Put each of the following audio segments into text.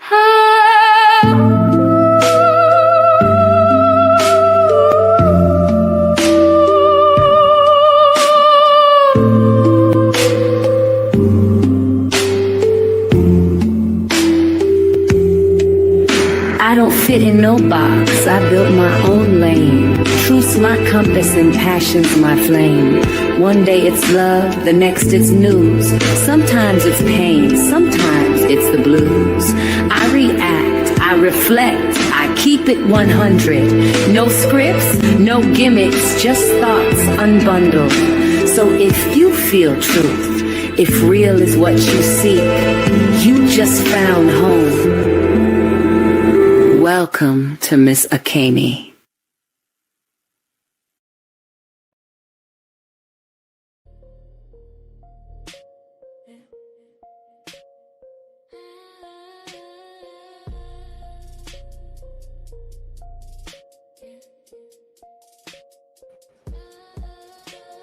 I don't fit in no box, I built my own lane. Truth's my compass and passion's my flame. One day it's love, the next it's news. Sometimes it's pain, sometimes it's the blues. I react, I reflect, I keep it 100. No scripts, no gimmicks, just thoughts unbundled. So if you feel truth, if real is what you seek, you just found home. Welcome to Miss Akemi.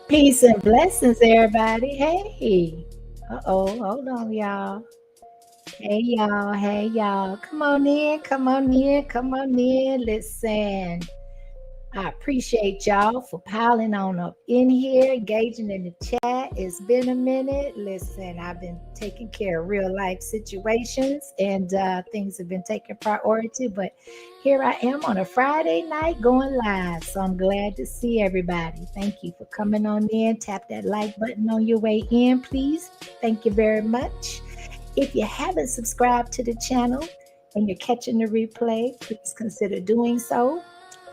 Peace and blessings, everybody. Hey. Hold on, y'all. Hey, y'all. Hey, y'all. Come on in. Come on in. Come on in. Listen. I appreciate y'all for piling on up in here, engaging in the chat. It's been a minute. Listen, I've been taking care of real life situations and things have been taking priority, but here I am on a Friday night going live. So I'm glad to see everybody. Thank you for coming on in. Tap that like button on your way in, please. Thank you very much. If you haven't subscribed to the channel and you're catching the replay, please consider doing so.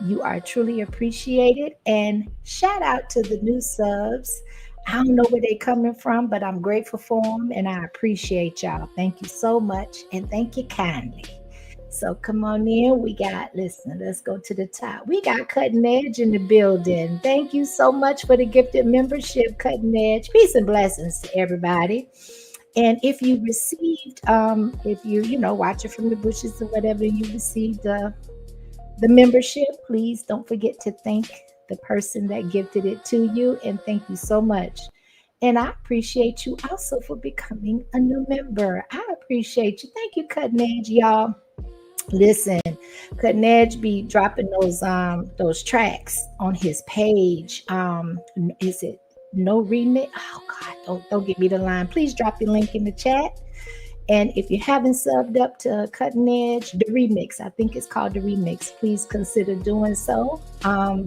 You are truly appreciated. And shout out to the new subs. I don't know where they're coming from, but I'm grateful for them and I appreciate y'all. Thank you so much and thank you kindly. So come on in. Listen, let's go to the top. We got Cutting Edge in the building. Thank you so much for the gifted membership, Cutting Edge. Peace and blessings to everybody. And if you received, if you watching from the bushes or whatever, you received the membership, please don't forget to thank the person that gifted it to you. And thank you so much. And I appreciate you also for becoming a new member. I appreciate you. Thank you, Cutting Edge, y'all. Listen, Cutting Edge be dropping those tracks on his page. Is it No Remix? Oh God, don't give me the line. Please drop your link in the chat. And if you haven't subbed up to Cutting Edge, the remix, I think it's called the remix, please consider doing so.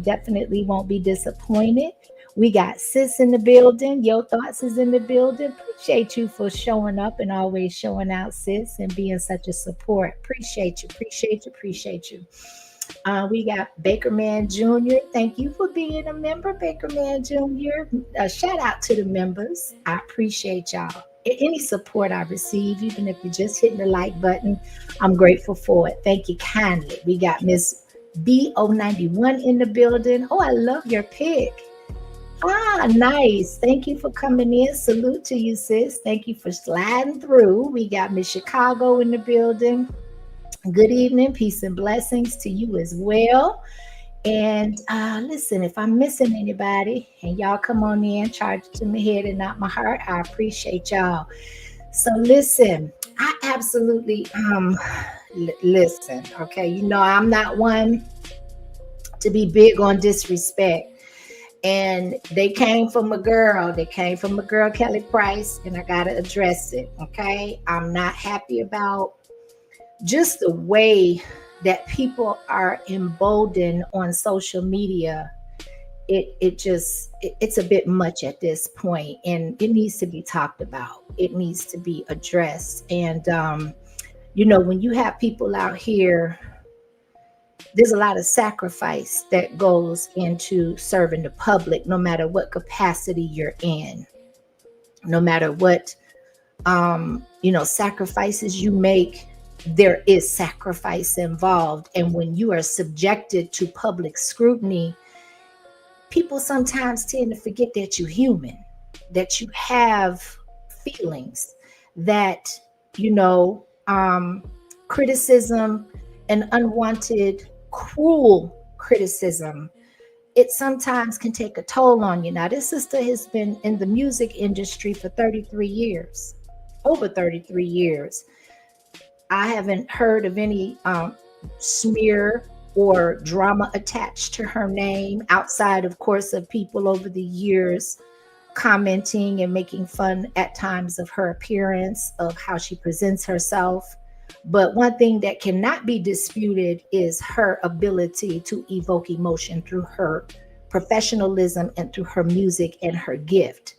Definitely won't be disappointed. We got Sis in the building. Your Thoughts is in the building. Appreciate you for showing up and always showing out, Sis, and being such a support. Appreciate you. We got Baker Man Jr. Thank you for being a member, Baker Man Jr. Shout out to the members. I appreciate y'all. Any support I receive, even if you're just hitting the like button, I'm grateful for it. Thank you kindly. We got Miss B091 in the building. Oh, I love your pic. Nice. Thank you for coming in. Salute to you, sis. Thank you for sliding through. We got Miss Chicago in the building. Good evening. Peace and blessings to you as well. And listen, if I'm missing anybody and y'all come on in, charge it to my head and not my heart, I appreciate y'all. So listen, I absolutely listen. Okay, I'm not one to be big on disrespect. And they came from a girl. Kelly Price, and I gotta address it. Okay, I'm not happy about just the way that people are emboldened on social media. It's a bit much at this point, and it needs to be talked about. It needs to be addressed. And when you have people out here, there's a lot of sacrifice that goes into serving the public, no matter what capacity you're in, no matter what sacrifices you make. There is sacrifice involved. And when you are subjected to public scrutiny, people sometimes tend to forget that you're human, that you have feelings, that, criticism and unwanted, cruel criticism, it sometimes can take a toll on you. Now, this sister has been in the music industry for 33 years, over 33 years. I haven't heard of any smear or drama attached to her name outside, of course, of people over the years commenting and making fun at times of her appearance, of how she presents herself. But one thing that cannot be disputed is her ability to evoke emotion through her professionalism and through her music and her gift.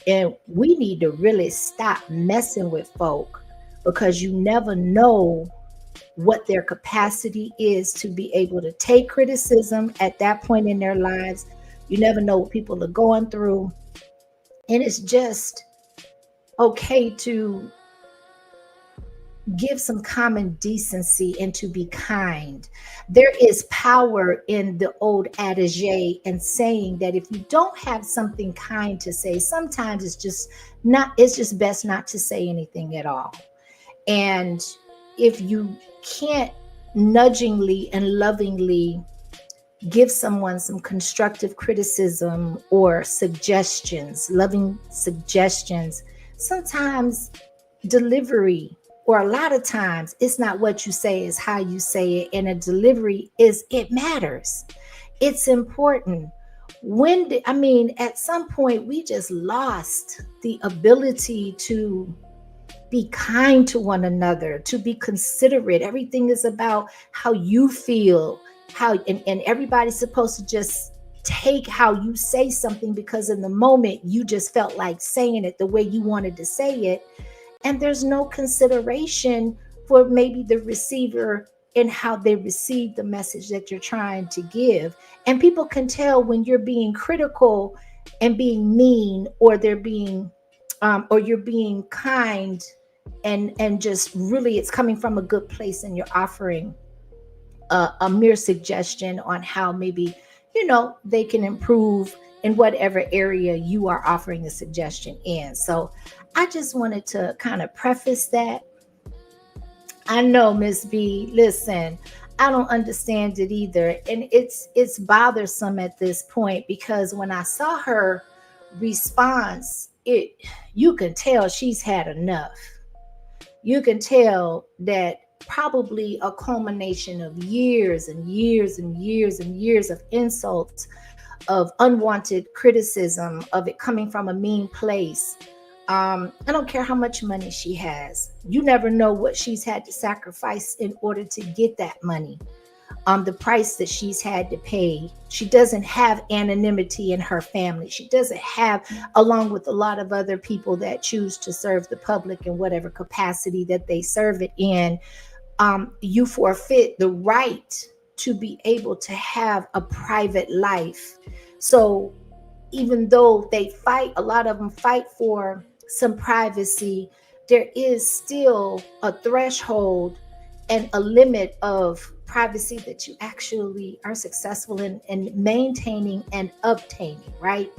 And we need to really stop messing with folk, because you never know what their capacity is to be able to take criticism at that point in their lives. You never know what people are going through. And it's just okay to give some common decency and to be kind. There is power in the old adage and saying that if you don't have something kind to say, sometimes it's just best not to say anything at all. And if you can't nudgingly and lovingly give someone some constructive criticism or suggestions, loving suggestions, sometimes delivery, or a lot of times it's not what you say, it's how you say it. And a delivery it matters. It's important. At some point we just lost the ability to be kind to one another, to be considerate. Everything is about how you feel, and everybody's supposed to just take how you say something because in the moment you just felt like saying it the way you wanted to say it. And there's no consideration for maybe the receiver and how they receive the message that you're trying to give. And people can tell when you're being critical and being mean, or they're being or you're being kind, and just really it's coming from a good place, and you're offering a mere suggestion on how maybe they can improve in whatever area you are offering a suggestion in. So I just wanted to kind of preface that. I know, Miss B, listen, I don't understand it either, and it's bothersome at this point, because when I saw her response, you can tell she's had enough. You can tell that probably a culmination of years and years and years and years of insults, of unwanted criticism, of it coming from a mean place. I don't care how much money she has. You never know what she's had to sacrifice in order to get that money. The price that she's had to pay. She doesn't have anonymity in her family. She doesn't have, along with a lot of other people that choose to serve the public in whatever capacity that they serve it in. You forfeit the right to be able to have a private life. So even though they fight, a lot of them fight for some privacy, there is still a threshold and a limit of privacy that you actually are successful in maintaining and obtaining, right?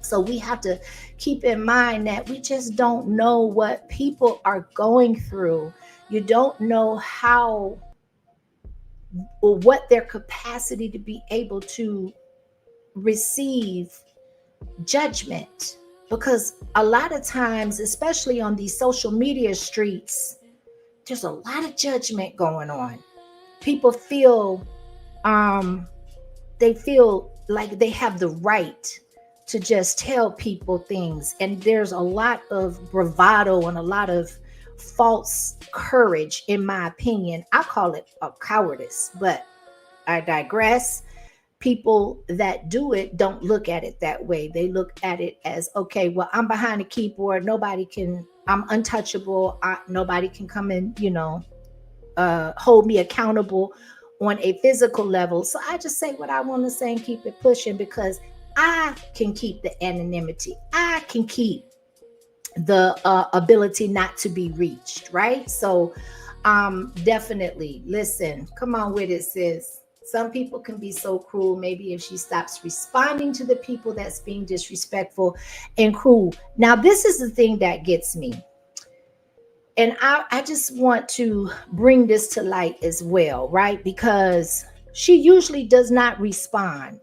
So we have to keep in mind that we just don't know what people are going through. You don't know how or what their capacity to be able to receive judgment, because a lot of times, especially on these social media streets, there's a lot of judgment going on. People feel they feel like they have the right to just tell people things, and there's a lot of bravado and a lot of false courage, in my opinion. I call it a cowardice, but I digress. People that do it don't look at it that way. They look at it as, okay, well, I'm behind a keyboard. I'm untouchable. Nobody can come and, hold me accountable on a physical level. So I just say what I want to say and keep it pushing, because I can keep the anonymity. I can keep the ability not to be reached, right? So definitely, listen, come on with it, sis. Some people can be so cruel. Maybe if she stops responding to the people that's being disrespectful and cruel. Now, this is the thing that gets me. And I just want to bring this to light as well, right? Because she usually does not respond,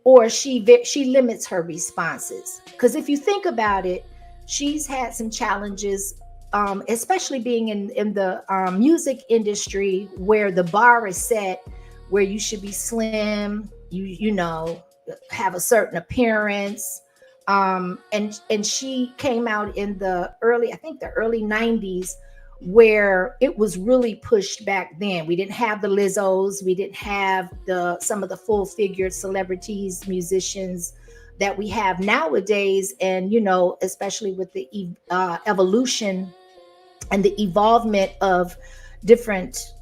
or she limits her responses. Because if you think about it, she's had some challenges especially being in the music industry where the bar is set, where you should be slim, you know, have a certain appearance. And she came out in the early, I think the early 90s, where it was really pushed back then. We didn't have the Lizzos, we didn't have the some of the full figured celebrities, musicians that we have nowadays. And you know, especially with the evolution and the evolvement of different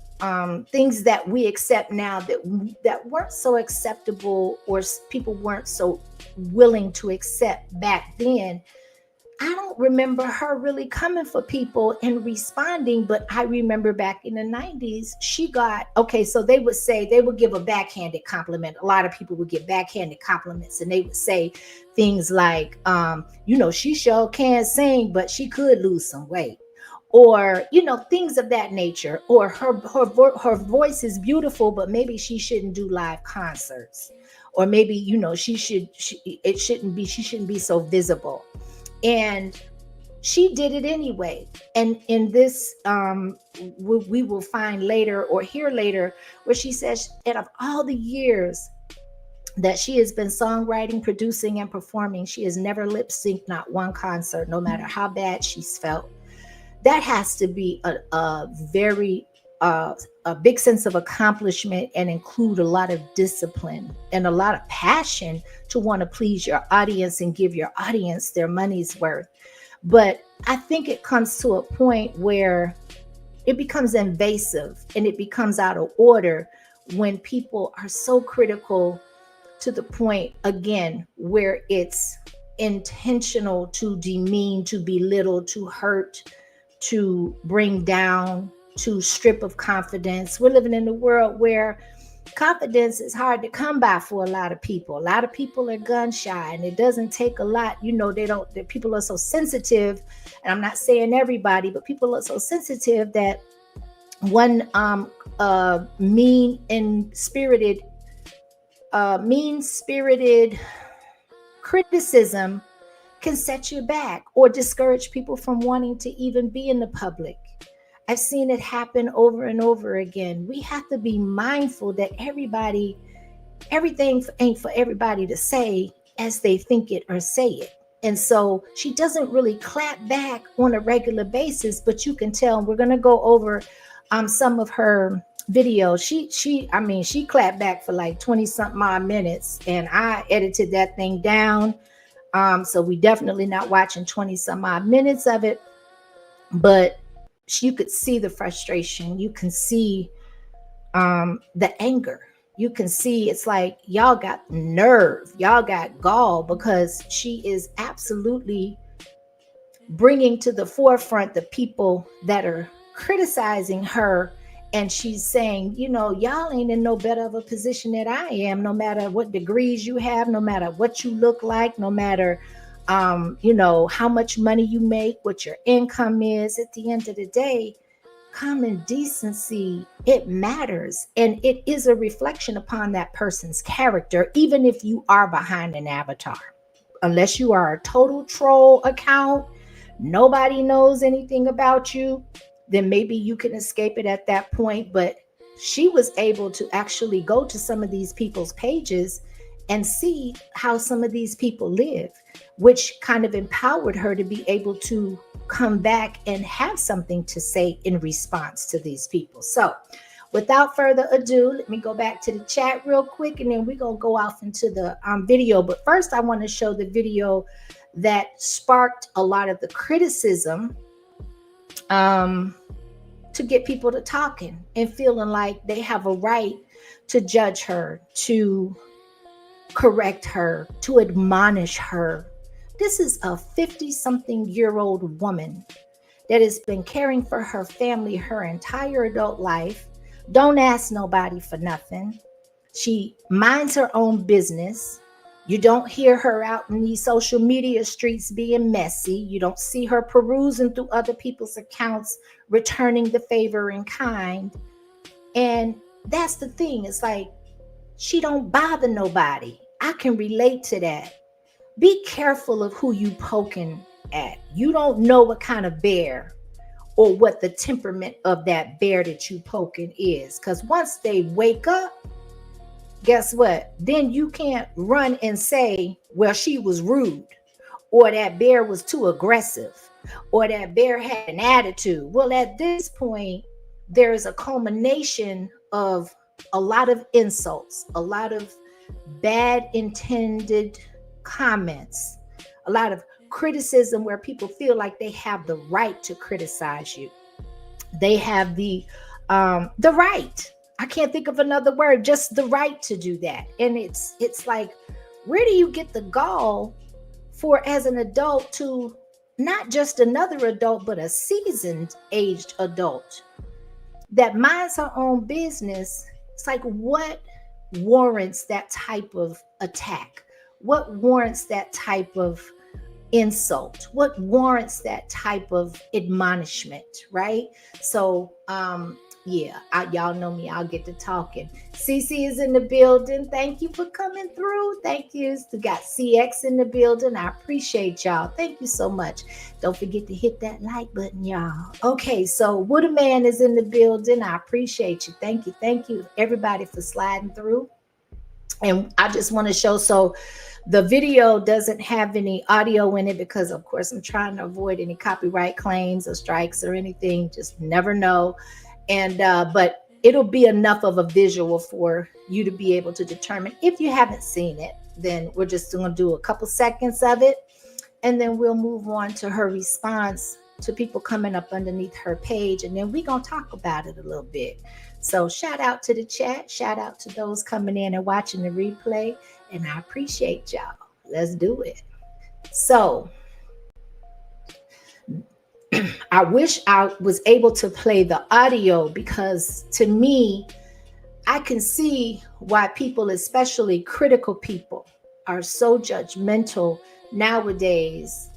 things that we accept now that weren't so acceptable, or people weren't so willing to accept back then. I don't remember her really coming for people and responding, but I remember back in the 90s, she got, okay, so they would say, they would give a backhanded compliment. A lot of people would get backhanded compliments, and they would say things like, you know, she sure can sing, but she could lose some weight. Or, you know, things of that nature. Or her voice is beautiful, but maybe she shouldn't do live concerts. Or maybe, you know, she shouldn't be so visible. And she did it anyway. And in this, we will find later or hear later where she says, out of all the years that she has been songwriting, producing, and performing, she has never lip synced not one concert, no matter how bad she's felt. That has to be a very a big sense of accomplishment, and include a lot of discipline and a lot of passion to want to please your audience and give your audience their money's worth. But I think it comes to a point where it becomes invasive and it becomes out of order when people are so critical, to the point, again, where it's intentional to demean, to belittle, to hurt, to bring down, to strip of confidence. We're living in a world where confidence is hard to come by for a lot of people. A lot of people are gun shy, and it doesn't take a lot. You know, people are so sensitive, and I'm not saying everybody, but people are so sensitive that one mean-spirited criticism can set you back or discourage people from wanting to even be in the public. I've seen it happen over and over again. We have to be mindful that everything ain't for everybody to say as they think it or say it. And so she doesn't really clap back on a regular basis, but you can tell. We're going to go over some of her videos. She clapped back for like 20 something odd minutes, and I edited that thing down. So we definitely not watching 20 some odd minutes of it, but you could see the frustration. You can see the anger. You can see it's like y'all got nerve, y'all got gall, because she is absolutely bringing to the forefront the people that are criticizing her. And she's saying, you know, y'all ain't in no better of a position than I am, no matter what degrees you have, no matter what you look like, no matter, you know, how much money you make, what your income is. At the end of the day, common decency, it matters. And it is a reflection upon that person's character, even if you are behind an avatar. Unless you are a total troll account, nobody knows anything about you, then maybe you can escape it at that point. But she was able to actually go to some of these people's pages and see how some of these people live, which kind of empowered her to be able to come back and have something to say in response to these people. So without further ado, let me go back to the chat real quick, and then we're going to go off into the video. But first, I want to show the video that sparked a lot of the criticism to get people to talking and feeling like they have a right to judge her, to correct her, to admonish her. This is a 50-something-year-old woman that has been caring for her family her entire adult life. Don't ask nobody for nothing. She minds her own business. You don't hear her out in these social media streets being messy. You don't see her perusing through other people's accounts, returning the favor in kind. And that's the thing. It's like, she don't bother nobody. I can relate to that. Be careful of who you poking at. You don't know what kind of bear or what the temperament of that bear that you poking is. Because once they wake up, guess what? Then you can't run and say, well, she was rude, or that bear was too aggressive, or that bear had an attitude. Well, at this point, there is a culmination of a lot of insults, a lot of bad intended comments, a lot of criticism where people feel like they have the right to criticize you. They have the right. I can't think of another word, just the right to do that. And it's like, where do you get the gall for as an adult to, not just another adult, but a seasoned aged adult that minds her own business? It's like, what warrants that type of attack? What warrants that type of insult? What warrants that type of admonishment, right? So yeah, y'all know me, I'll get to talking. CC is in the building. Thank you for coming through. Thank you. We got CX in the building. I appreciate y'all. Thank you so much. Don't forget to hit that like button, y'all. Okay, so Woodaman is in the building. I appreciate you. Thank you everybody for sliding through. And I just want to show, so the video doesn't have any audio in it because, of course, I'm trying to avoid any copyright claims or strikes or anything. Just never know. And but it'll be enough of a visual for you to be able to determine. If you haven't seen it, then we're just going to do a couple seconds of it, and then we'll move on to her response to people coming up underneath her page, and then we're going to talk about it a little bit. So shout out to the chat, shout out to those coming in and watching the replay, and I appreciate y'all. Let's do it. So I wish I was able to play the audio, because to me, I can see why people, especially critical people, are so judgmental nowadays.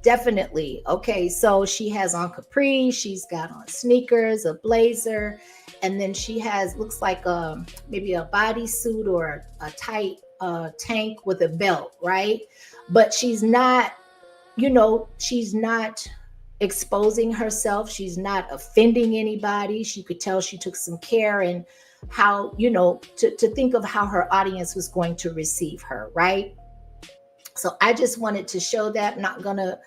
Definitely. Okay, so she has on capri, she's got on sneakers, a blazer, and then she has, looks like maybe a bodysuit or a tight tank with a belt, right? But she's not, she's not exposing herself. She's not offending anybody. She could tell she took some care in how, to think of how her audience was going to receive her, right? So I just wanted to show that. I'm not going to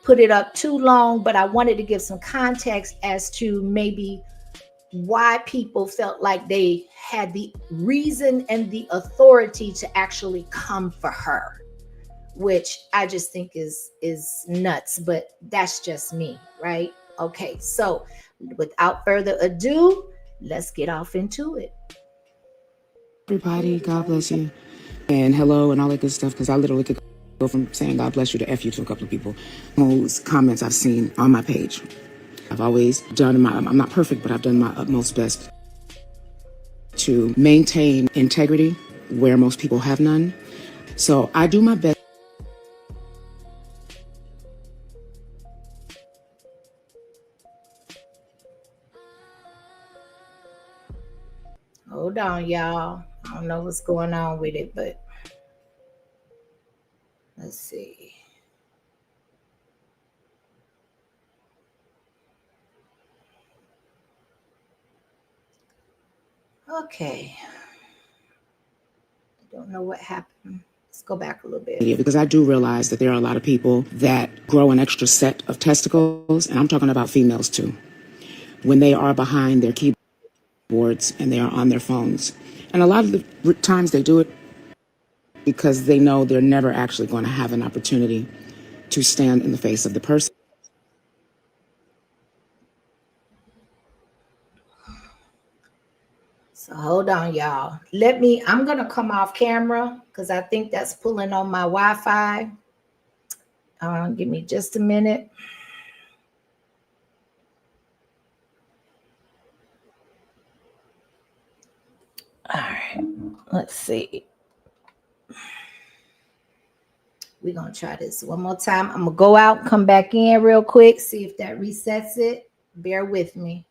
put it up too long, but I wanted to give some context as to maybe why people felt like they had the reason and the authority to actually come for her, which I just think is nuts, but that's just me, right? Okay, so without further ado, let's get off into it. Everybody, God bless you, and hello and all that good stuff, because I literally could go from saying God bless you to F you to a couple of people whose comments I've seen on my page. I've always done I'm not perfect, but I've done my utmost best to maintain integrity where most people have none. So I do my best. Hold on, y'all. I don't know what's going on with it, but let's see. Okay. I don't know what happened. Let's go back a little bit. Because I do realize that there are a lot of people that grow an extra set of testicles, and I'm talking about females too, when they are behind their keyboards and they are on their phones. And a lot of the times they do it because they know they're never actually going to have an opportunity to stand in the face of the person. So hold on, y'all. I'm going to come off camera because I think that's pulling on my Wi-Fi. Give me just a minute. All right, let's see. We're going to try this one more time. I'm going to go out, come back in real quick, see if that resets it. Bear with me.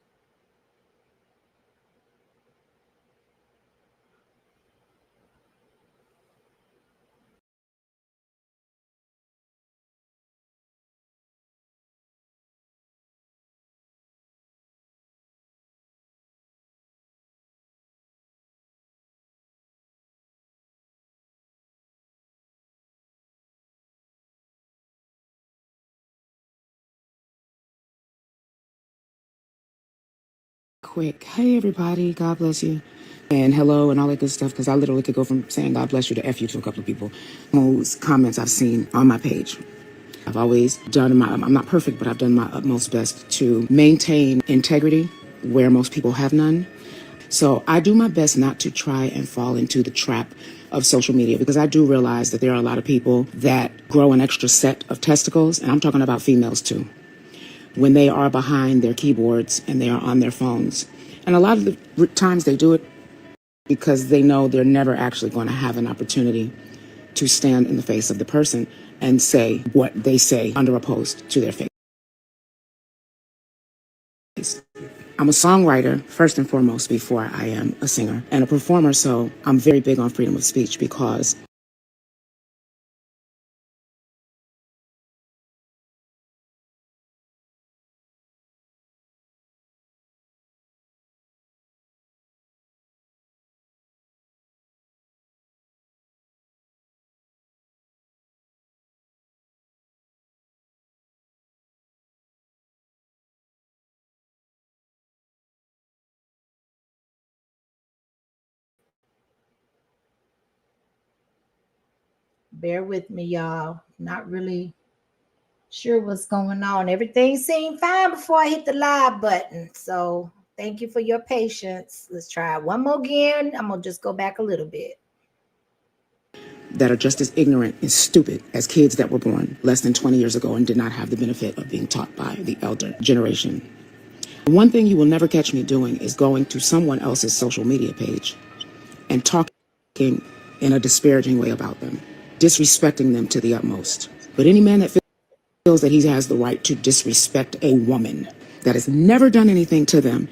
quick. Hey, everybody. God bless you. And hello and all that good stuff, because I literally could go from saying God bless you to F you to a couple of people whose comments I've seen on my page. I've always done I'm not perfect, but I've done my utmost best to maintain integrity where most people have none. So I do my best not to try and fall into the trap of social media, because I do realize that there are a lot of people that grow an extra set of testicles, and I'm talking about females too, when they are behind their keyboards and they are on their phones. And a lot of the times they do it because they know they're never actually going to have an opportunity to stand in the face of the person and say what they say under a post to their face. I'm a songwriter, first and foremost, before I am a singer and a performer, so I'm very big on freedom of speech, because Bear with me, y'all. Not really sure what's going on. Everything seemed fine before I hit the live button. So thank you for your patience. Let's try it one more again. I'm going to just go back a little bit. that are just as ignorant and stupid as kids that were born less than 20 years ago and did not have the benefit of being taught by the elder generation. One thing you will never catch me doing is going to someone else's social media page and talking in a disparaging way about them, disrespecting them to the utmost. But any man that feels that he has the right to disrespect a woman that has never done anything to them,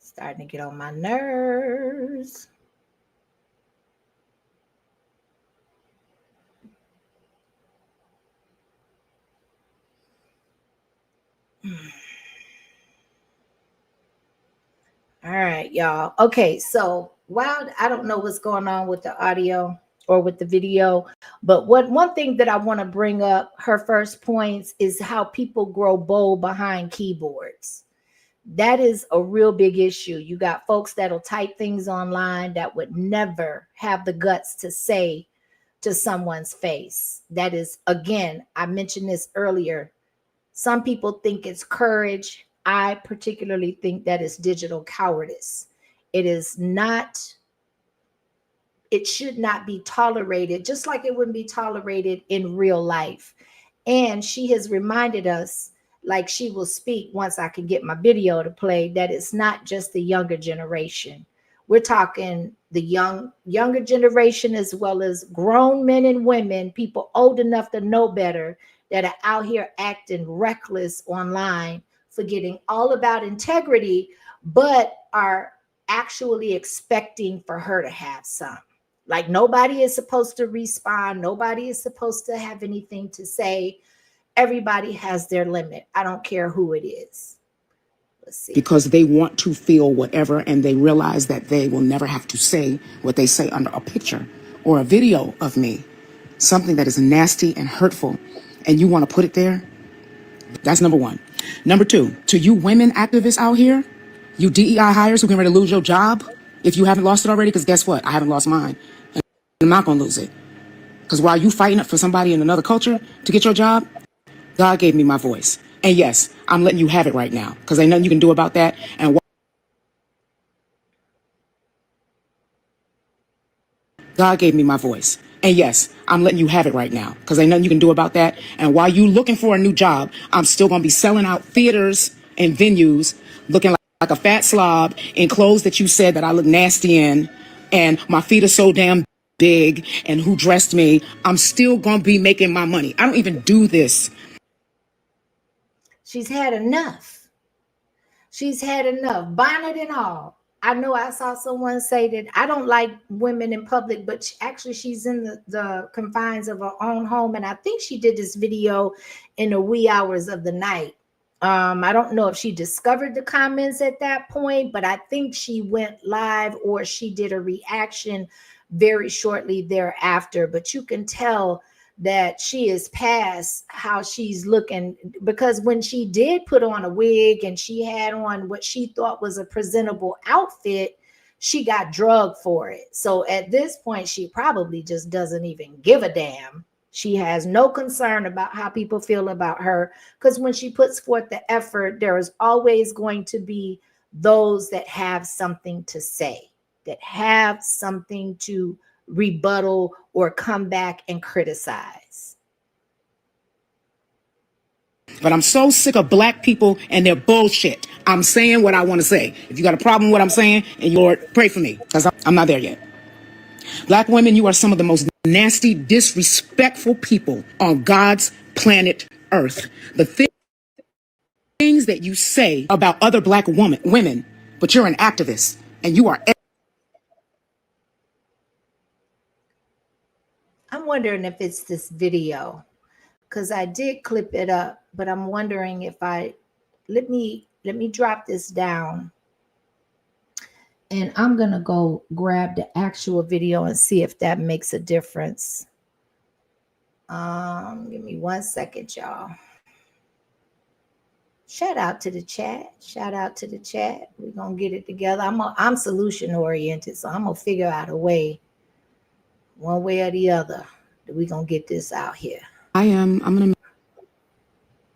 Starting to get on my nerves. All right, y'all. Okay, so while I don't know what's going on with the audio or with the video, but one thing that I want to bring up, her first points, is how people grow bold behind keyboards. That is a real big issue. You got folks that'll type things online that would never have the guts to say to someone's face. That is, again, I mentioned this earlier. Some people think it's courage. I particularly think that is digital cowardice. It is not, it should not be tolerated, just like it wouldn't be tolerated in real life. And she has reminded us, like she will speak once I can get my video to play, that it's not just the younger generation. We're talking the younger generation, as well as grown men and women, people old enough to know better, that are out here acting reckless online, forgetting all about integrity, but are actually expecting for her to have some. Like nobody is supposed to respond. Nobody is supposed to have anything to say. Everybody has their limit. I don't care who it is. Let's see. because they want to feel whatever, and they realize that they will never have to say what they say under a picture or a video of me, something that is nasty and hurtful, and you want to put it there. That's number one. Number two, to you women activists out here, you DEI hires who can ready to lose your job if you haven't lost it already, because guess what? I haven't lost mine, and I'm not going to lose it. Because while you fighting for somebody in another culture to get your job, God gave me my voice. And yes, I'm letting you have it right now, because ain't nothing you can do about that. And God gave me my voice. And yes, I'm letting you have it right now, because ain't nothing you can do about that. And while you looking for a new job, I'm still going to be selling out theaters and venues, looking like a fat slob in clothes that you said that I look nasty in. And my feet are so damn big, and who dressed me, I'm still going to be making my money. I don't even do this. She's had enough. She's had enough, bonnet and all. I know I saw someone say that I don't like women in public, but actually she's in the confines of her own home. And I think she did this video in the wee hours of the night. I don't know if she discovered the comments at that point, but I think she went live or she did a reaction very shortly thereafter. But you can tell that she is past how she's looking, because when she did put on a wig and she had on what she thought was a presentable outfit, she got drugged for it. So at this point, she probably just doesn't even give a damn. She has no concern about how people feel about her, because when she puts forth the effort, there is always going to be those that have something to say, that have something to rebuttal or come back and criticize. But I'm so sick of black people and their bullshit. I'm saying what I want to say. If you got a problem with what I'm saying, and Lord, pray for me, because I'm not there yet. Black women, you are some of the most nasty, disrespectful people on God's planet Earth. The things that you say about other black women, but you're an activist, and you are... I'm wondering if it's this video, because I did clip it up, but I'm wondering if let me drop this down, and I'm gonna go grab the actual video and see if that makes a difference. Give me 1 second, y'all. Shout out to the chat. Shout out to the chat. We're gonna get it together. I'm solution oriented, so I'm gonna figure out a way, one way or the other, that we're gonna get this out here. I'm gonna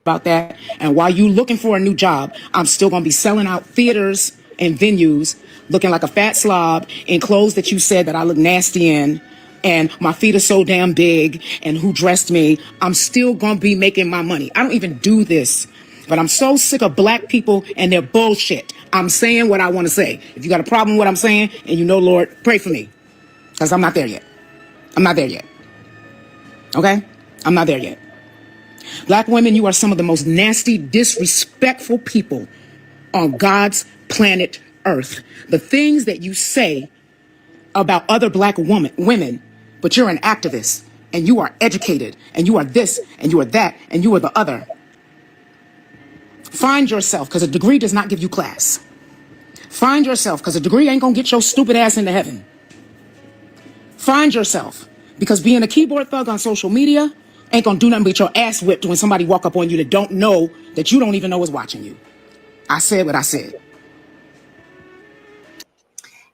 about that. And while you looking for a new job, I'm still gonna be selling out theaters and venues, looking like a fat slob in clothes that you said that I look nasty in, and my feet are so damn big, and who dressed me. I'm still gonna be making my money. I don't even do this, but I'm so sick of black people and their bullshit. I'm saying what I want to say. If you got a problem with what I'm saying, and you know, Lord, pray for me, because I'm not there yet. I'm not there yet. Okay? I'm not there yet. Black women, you are some of the most nasty, disrespectful people on God's planet Earth. The things that you say about other black women, but you're an activist, and you are educated, and you are this, and you are that, and you are the other. Find yourself, because a degree does not give you class. Find yourself, because a degree ain't gonna get your stupid ass into heaven. Find yourself, because being a keyboard thug on social media ain't gonna do nothing but get your ass whipped when somebody walk up on you that don't know, that you don't even know is watching you. I said what I said.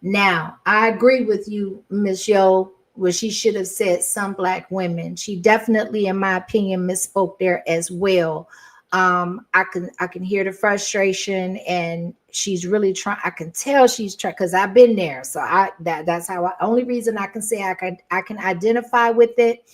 Now, I agree with you, Miss Yo, where she should have said some black women. She definitely, in my opinion, misspoke there as well. I can hear the frustration, and she's really trying. I can tell she's trying, because I've been there. So that's how only reason I can say I can identify with it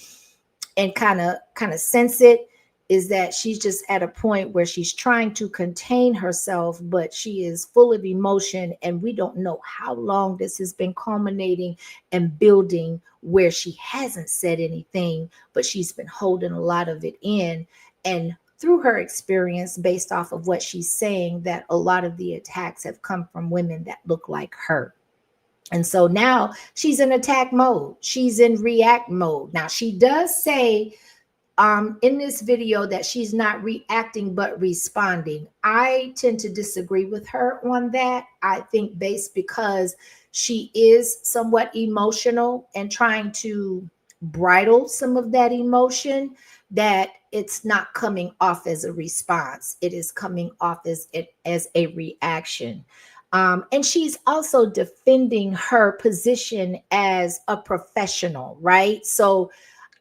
and kind of sense it, is that she's just at a point where she's trying to contain herself, but she is full of emotion, and we don't know how long this has been culminating and building, where she hasn't said anything, but she's been holding a lot of it in. And through her experience, based off of what she's saying, that a lot of the attacks have come from women that look like her. And so now she's in attack mode. She's in react mode. Now, she does say in this video that she's not reacting but responding. I tend to disagree with her on that. I think because she is somewhat emotional and trying to bridle some of that emotion, that it's not coming off as a response. It is coming off as a reaction. And she's also defending her position as a professional, right? So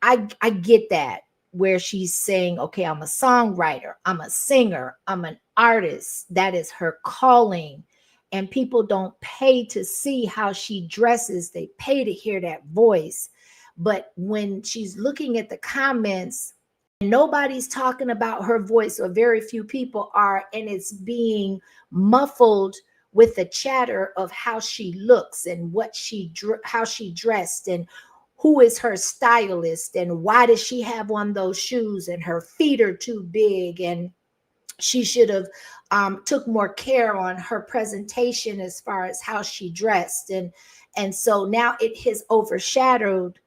I get that, where she's saying, okay, I'm a songwriter, I'm a singer, I'm an artist. That is her calling. And people don't pay to see how she dresses. They pay to hear that voice. But when she's looking at the comments, nobody's talking about her voice, or very few people are, and it's being muffled with the chatter of how she looks and how she dressed, and who is her stylist, and why does she have on those shoes, and her feet are too big, and she should have took more care on her presentation as far as how she dressed. And so now it has overshadowed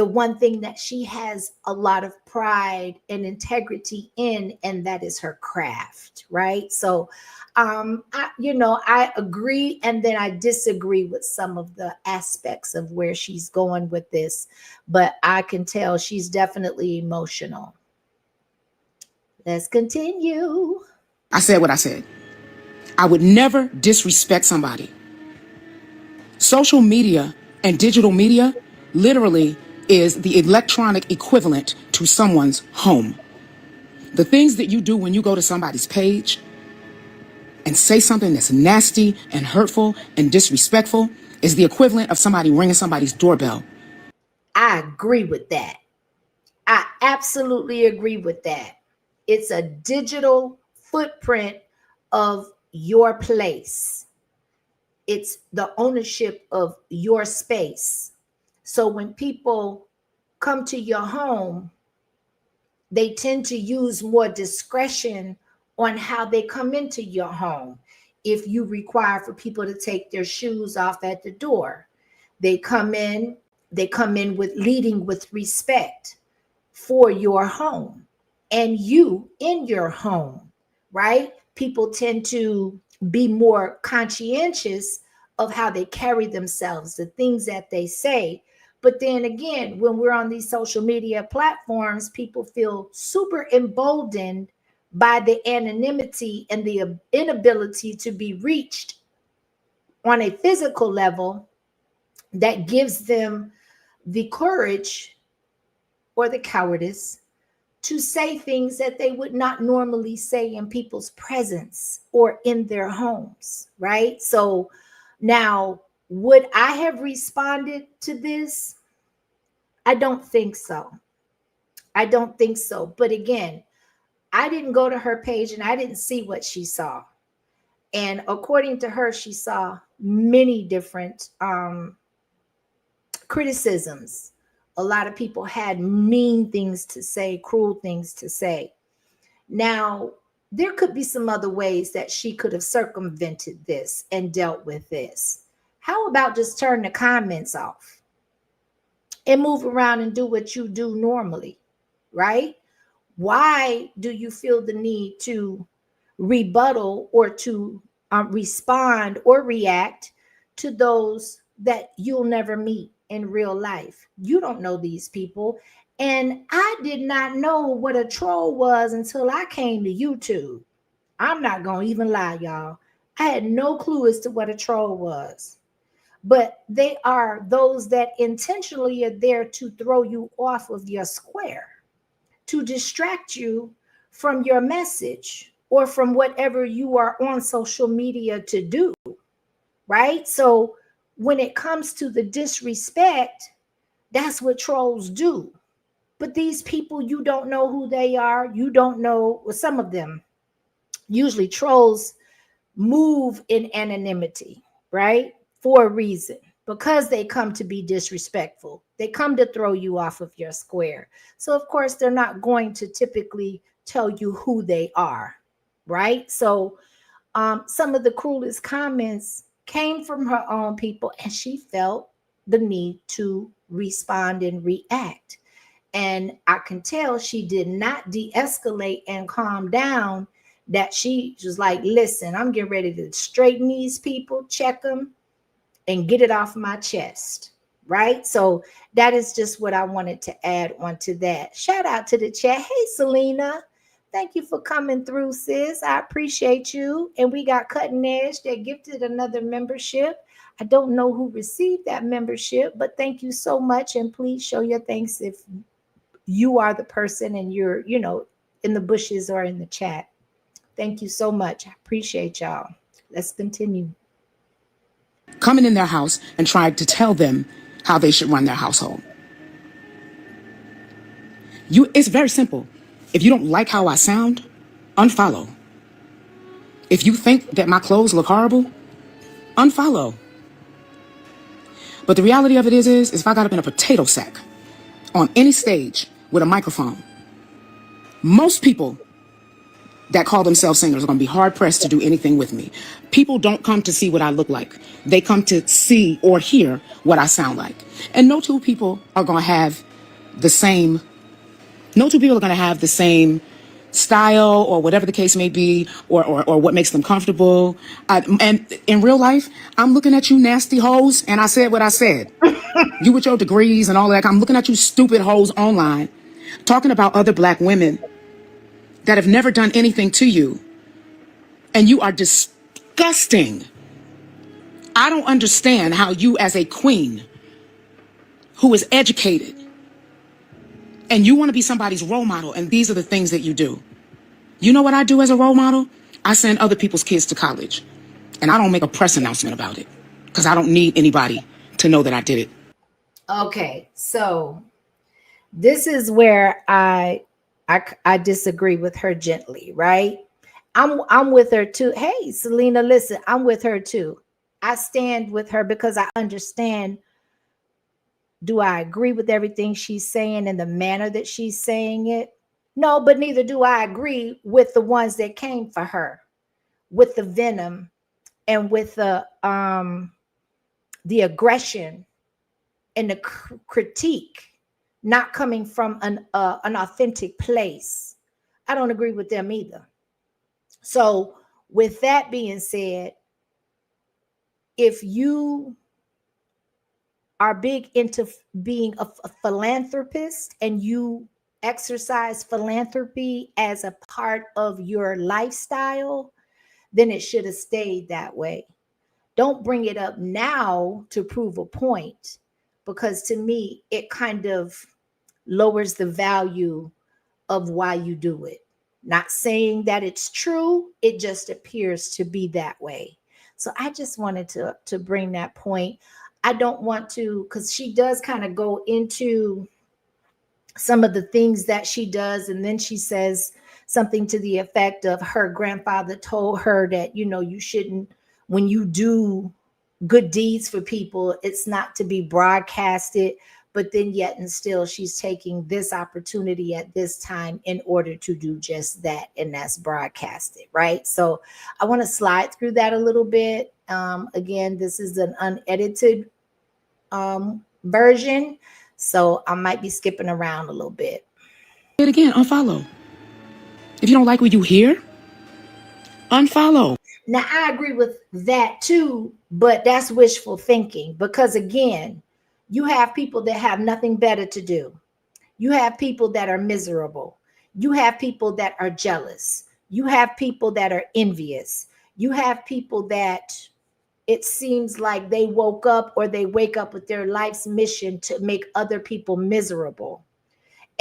the one thing that she has a lot of pride and integrity in, and that is her craft, right? So I agree and then I disagree with some of the aspects of where she's going with this, but I can tell she's definitely emotional. Let's continue. I said what I said. I would never disrespect somebody. Social media and digital media literally is the electronic equivalent to someone's home. The things that you do when you go to somebody's page and say something that's nasty and hurtful and disrespectful is the equivalent of somebody ringing somebody's doorbell. I agree with that. I absolutely agree with that. It's a digital footprint of your place. It's the ownership of your space. So when people come to your home, they tend to use more discretion on how they come into your home. If you require for people to take their shoes off at the door, they come in with leading with respect for your home and you in your home, right? People tend to be more conscientious of how they carry themselves, the things that they say. But then again, when we're on these social media platforms, people feel super emboldened by the anonymity and the inability to be reached on a physical level that gives them the courage or the cowardice to say things that they would not normally say in people's presence or in their homes, right? So now, would I have responded to this? I don't think so. I don't think so. But again, I didn't go to her page and I didn't see what she saw. And according to her, she saw many different criticisms. A lot of people had mean things to say, cruel things to say. Now, there could be some other ways that she could have circumvented this and dealt with this. How about just turn the comments off and move around and do what you do normally, right? Why do you feel the need to rebuttal or to respond or react to those that you'll never meet in real life? You don't know these people. And I did not know what a troll was until I came to YouTube. I'm not going to even lie, y'all. I had no clue as to what a troll was. But they are those that intentionally are there to throw you off of your square, to distract you from your message or from whatever you are on social media to do, right? So when it comes to the disrespect, that's what trolls do. But these people, you don't know who they are. You don't know, well, some of them, usually trolls move in anonymity, right? For a reason, because they come to be disrespectful. They come to throw you off of your square. So of course, they're not going to typically tell you who they are, right? So some of the cruelest comments came from her own people, and she felt the need to respond and react. And I can tell she did not de-escalate and calm down, that she was like, listen, I'm getting ready to straighten these people, check them, and get it off my chest, right? So that is just what I wanted to add on to that. Shout out to the chat. Hey, Selena. Thank you for coming through, sis. I appreciate you. And we got Cutting Edge that gifted another membership. I don't know who received that membership, but thank you so much. And please show your thanks if you are the person and you're, in the bushes or in the chat. Thank you so much. I appreciate y'all. Let's continue. Coming in their house and tried to tell them how they should run their household. It's very simple. If you don't like how I sound, unfollow. If you think that my clothes look horrible, unfollow. But the reality of it is if I got up in a potato sack on any stage with a microphone, most people that call themselves singers are going to be hard pressed to do anything with me. People don't come to see what I look like. They come to see or hear what I sound like. And no two people are going to have the same. No two people are going to have the same style or whatever the case may be, or what makes them comfortable. And in real life, I'm looking at you nasty hoes, and I said what I said. You with your degrees and all that. I'm looking at you stupid hoes online, talking about other black women that have never done anything to you. And you are disgusting. I don't understand how you, as a queen who is educated, and you want to be somebody's role model, and these are the things that you do. You know what I do as a role model? I send other people's kids to college, and I don't make a press announcement about it because I don't need anybody to know that I did it. Okay, so this is where I disagree with her gently, right? I'm with her too. Hey, Selena, listen, I'm with her too. I stand with her because I understand. Do I agree with everything she's saying and the manner that she's saying it? No, but neither do I agree with the ones that came for her, with the venom and with the aggression and the critique not coming from an authentic place. I don't agree with them either. So with that being said, if you are big into being a philanthropist and you exercise philanthropy as a part of your lifestyle, then it should have stayed that way. Don't bring it up now to prove a point, because to me, it kind of lowers the value of why you do it. Not saying that it's true, it just appears to be that way. So I just wanted to bring that point. I don't want to, because she does kind of go into some of the things that she does, and then she says something to the effect of her grandfather told her that, you know, you shouldn't, when you do good deeds for people, it's not to be broadcasted, but then yet and still she's taking this opportunity at this time in order to do just that, and that's broadcasted, right? So I want to slide through that a little bit. Again, this is an unedited version, so I might be skipping around a little bit. It again, unfollow. If you don't like what you hear, unfollow. Now, I agree with that too, but that's wishful thinking, because again, you have people that have nothing better to do. You have people that are miserable. You have people that are jealous. You have people that are envious. You have people that it seems like they woke up or they wake up with their life's mission to make other people miserable.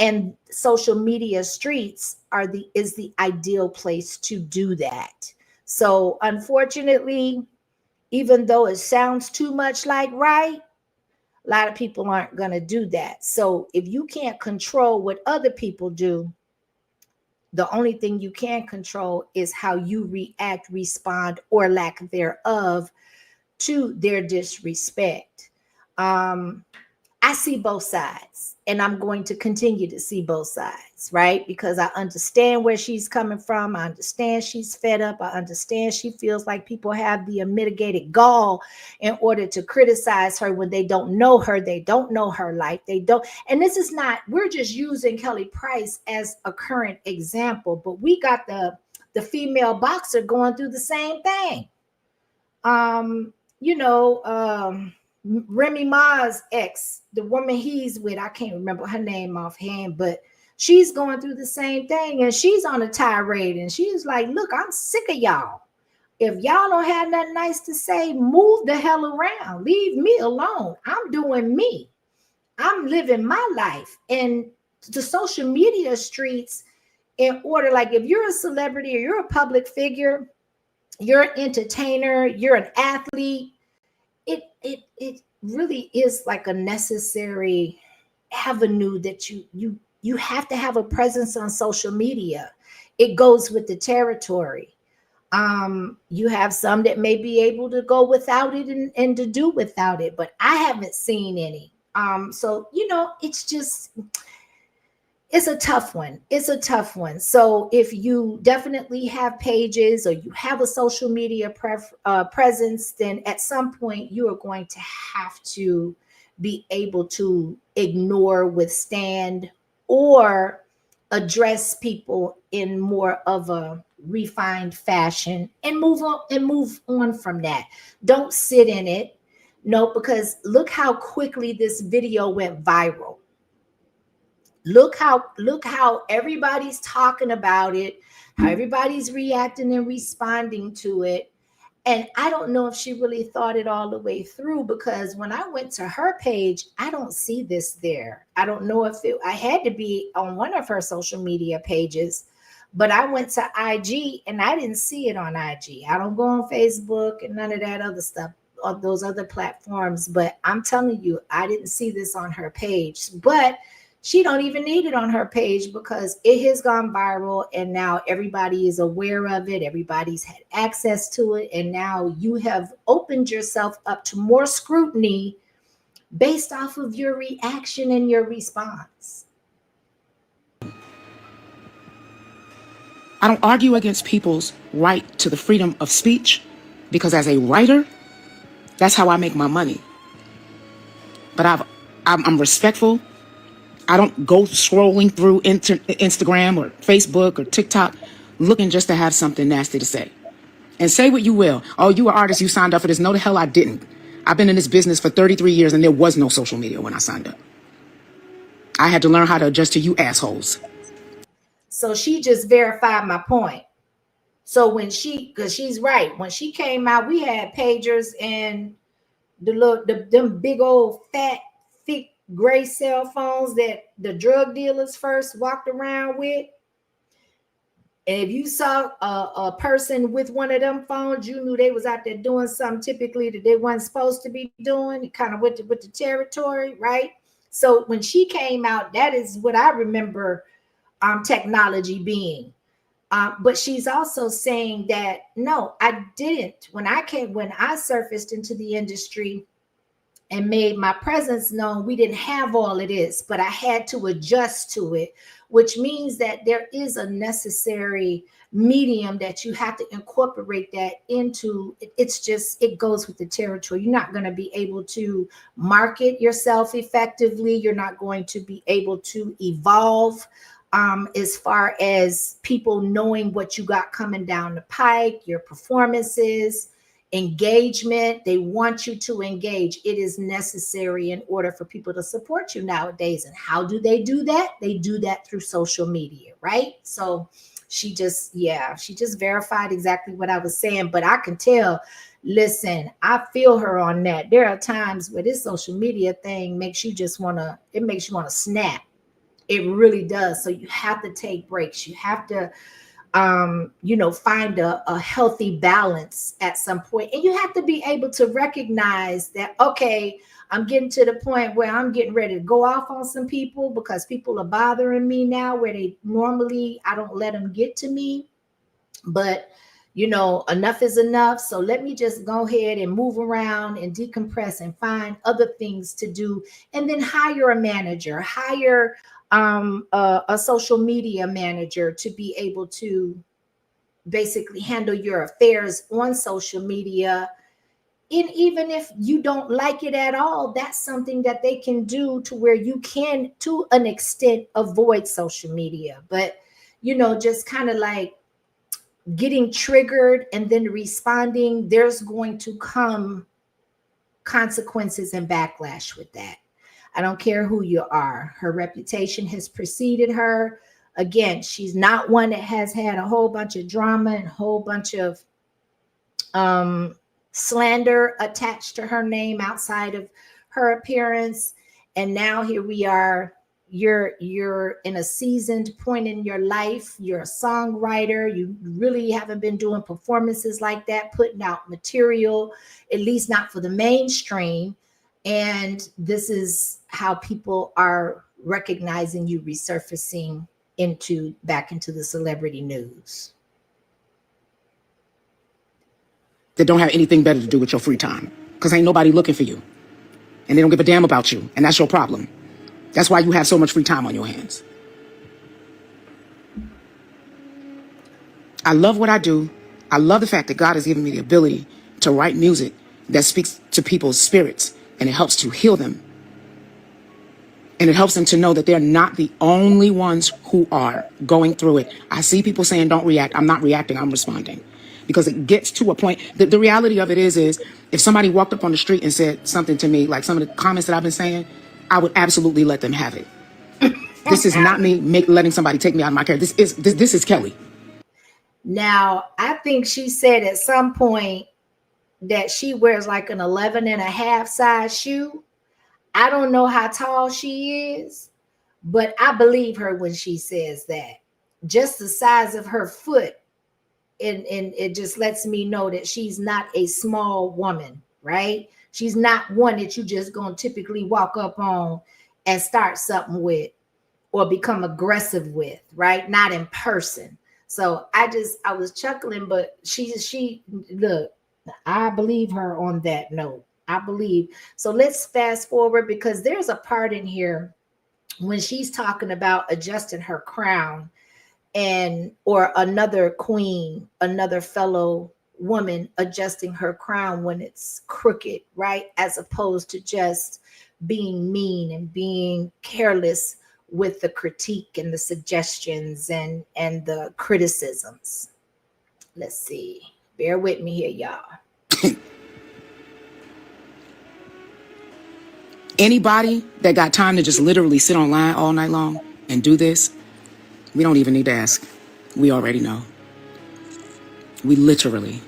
And social media streets is the ideal place to do that. So unfortunately, even though it sounds too much like right, a lot of people aren't going to do that. So if you can't control what other people do, the only thing you can control is how you react, respond, or lack thereof to their disrespect. I see both sides, and I'm going to continue to see both sides, right? Because I understand where she's coming from. I understand she's fed up. I understand she feels like people have the unmitigated gall in order to criticize her when they don't know her. They don't know her life. They don't. And this is not, we're just using Kelly Price as a current example, but we got the female boxer going through the same thing. Remy Ma's ex, the woman he's with, I can't remember her name offhand, but she's going through the same thing, and she's on a tirade, and she's like, look, I'm sick of y'all. If y'all don't have nothing nice to say, move the hell around. Leave me alone. I'm doing me. I'm living my life. And the social media streets, in order, like if you're a celebrity or you're a public figure, you're an entertainer, you're an athlete, it really is like a necessary avenue that you have to have a presence on social media. It goes with the territory. You have some that may be able to go without it and to do without it, but I haven't seen any. So it's a tough one. It's a tough one. So if you definitely have pages or you have a social media presence, then at some point you are going to have to be able to ignore, withstand, or address people in more of a refined fashion and move on from that. Don't sit in it. No, because look how quickly this video went viral. Look how everybody's talking about it, how everybody's reacting and responding to it. And I don't know if she really thought it all the way through, because when I went to her page, I don't see this there. I don't know if I had to be on one of her social media pages, but I went to IG and I didn't see it on IG. I don't go on Facebook and none of that other stuff on those other platforms. But I'm telling you, I didn't see this on her page. But she don't even need it on her page because it has gone viral and now everybody is aware of it. Everybody's had access to it. And now you have opened yourself up to more scrutiny based off of your reaction and your response. I don't argue against people's right to the freedom of speech, because as a writer, that's how I make my money. But I'm respectful. I don't go scrolling through Instagram or Facebook or TikTok looking just to have something nasty to say. And say what you will. Oh, you are artist, you signed up for this. No, the hell I didn't. I've been in this business for 33 years and there was no social media when I signed up. I had to learn how to adjust to you assholes. So she just verified my point. So because she's right, when she came out, we had pagers and them big old fat, thick gray cell phones that the drug dealers first walked around with. And if you saw a person with one of them phones, you knew they was out there doing something typically that they weren't supposed to be doing, kind of with the territory, right? So when she came out, that is what I remember technology being. But she's also saying that, no, I didn't. When I surfaced into the industry and made my presence known, we didn't have all of this, but I had to adjust to it, which means that there is a necessary medium that you have to incorporate that into. It goes with the territory. You're not going to be able to market yourself effectively. You're not going to be able to evolve as far as people knowing what you got coming down the pike, your performances, engagement. They want you to engage. It is necessary in order for people to support you nowadays. And how do they do that? They do that through social media, right? So she just verified exactly what I was saying. But I can tell, listen, I feel her on that. There are times where this social media thing makes you want to snap. It really does. So you have to take breaks. You have to find a healthy balance at some point. And you have to be able to recognize that, okay, I'm getting to the point where I'm getting ready to go off on some people because people are bothering me now where I don't let them get to me. But, enough is enough. So let me just go ahead and move around and decompress and find other things to do. And then hire a manager, hire a social media manager to be able to basically handle your affairs on social media. And even if you don't like it at all, that's something that they can do to where you can, to an extent, avoid social media. But, just kind of like getting triggered and then responding, there's going to come consequences and backlash with that. I don't care who you are. Her reputation has preceded her. Again, she's not one that has had a whole bunch of drama and a whole bunch of slander attached to her name outside of her appearance. And now here we are. You're in a seasoned point in your life. You're a songwriter. You really haven't been doing performances like that, putting out material, at least not for the mainstream. And this is how people are recognizing you resurfacing back into the celebrity news. That don't have anything better to do with your free time, because ain't nobody looking for you and they don't give a damn about you. And that's your problem. That's why you have so much free time on your hands. I love what I do. I love the fact that God has given me the ability to write music that speaks to people's spirits and it helps to heal them. And it helps them to know that they're not the only ones who are going through it. I see people saying, don't react. I'm not reacting, I'm responding. Because it gets to a point, the reality of it is if somebody walked up on the street and said something to me, like some of the comments that I've been saying, I would absolutely let them have it. This is not me letting somebody take me out of my character. This is Kelly. Now, I think she said at some point that she wears like an 11 and a half size shoe. I don't know how tall she is, but I believe her when she says that. Just the size of her foot, and it just lets me know that she's not a small woman, right? She's not one that you just gonna typically walk up on and start something with or become aggressive with, right? Not in person. So I was chuckling, but she look, I believe her on that note. I believe. So let's fast forward, because there's a part in here when she's talking about adjusting her crown, or another queen, another fellow woman adjusting her crown when it's crooked, right? As opposed to just being mean and being careless with the critique and the suggestions and the criticisms. Let's see. Bear with me here, y'all. Anybody that got time to just literally sit online all night long and do this, we don't even need to ask. We already know. We literally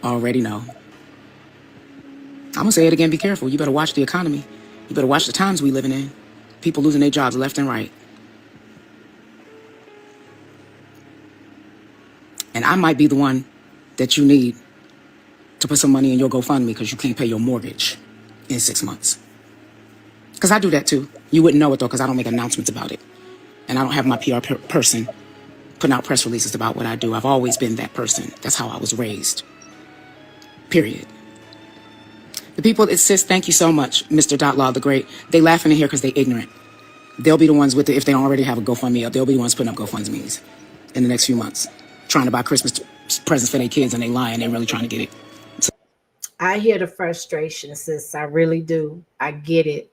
already know. I'm going to say it again, be careful. You better watch the economy. You better watch the times we living in. People losing their jobs left and right. And I might be the one that you need to put some money in your GoFundMe because you can't pay your mortgage in 6 months. Because I do that too. You wouldn't know it though, because I don't make announcements about it. And I don't have my PR person putting out press releases about what I do. I've always been that person. That's how I was raised. Period. The people that says, thank you so much, Mr. Dotlaw the Great, they laughing in here because they ignorant. They'll be the ones with it, if they don't already have a GoFundMe up, they'll be the ones putting up GoFundMes in the next few months, trying to buy Christmas presents for their kids, and they lying, they're really trying to get it. So I hear the frustration, sis. I really do. I get it.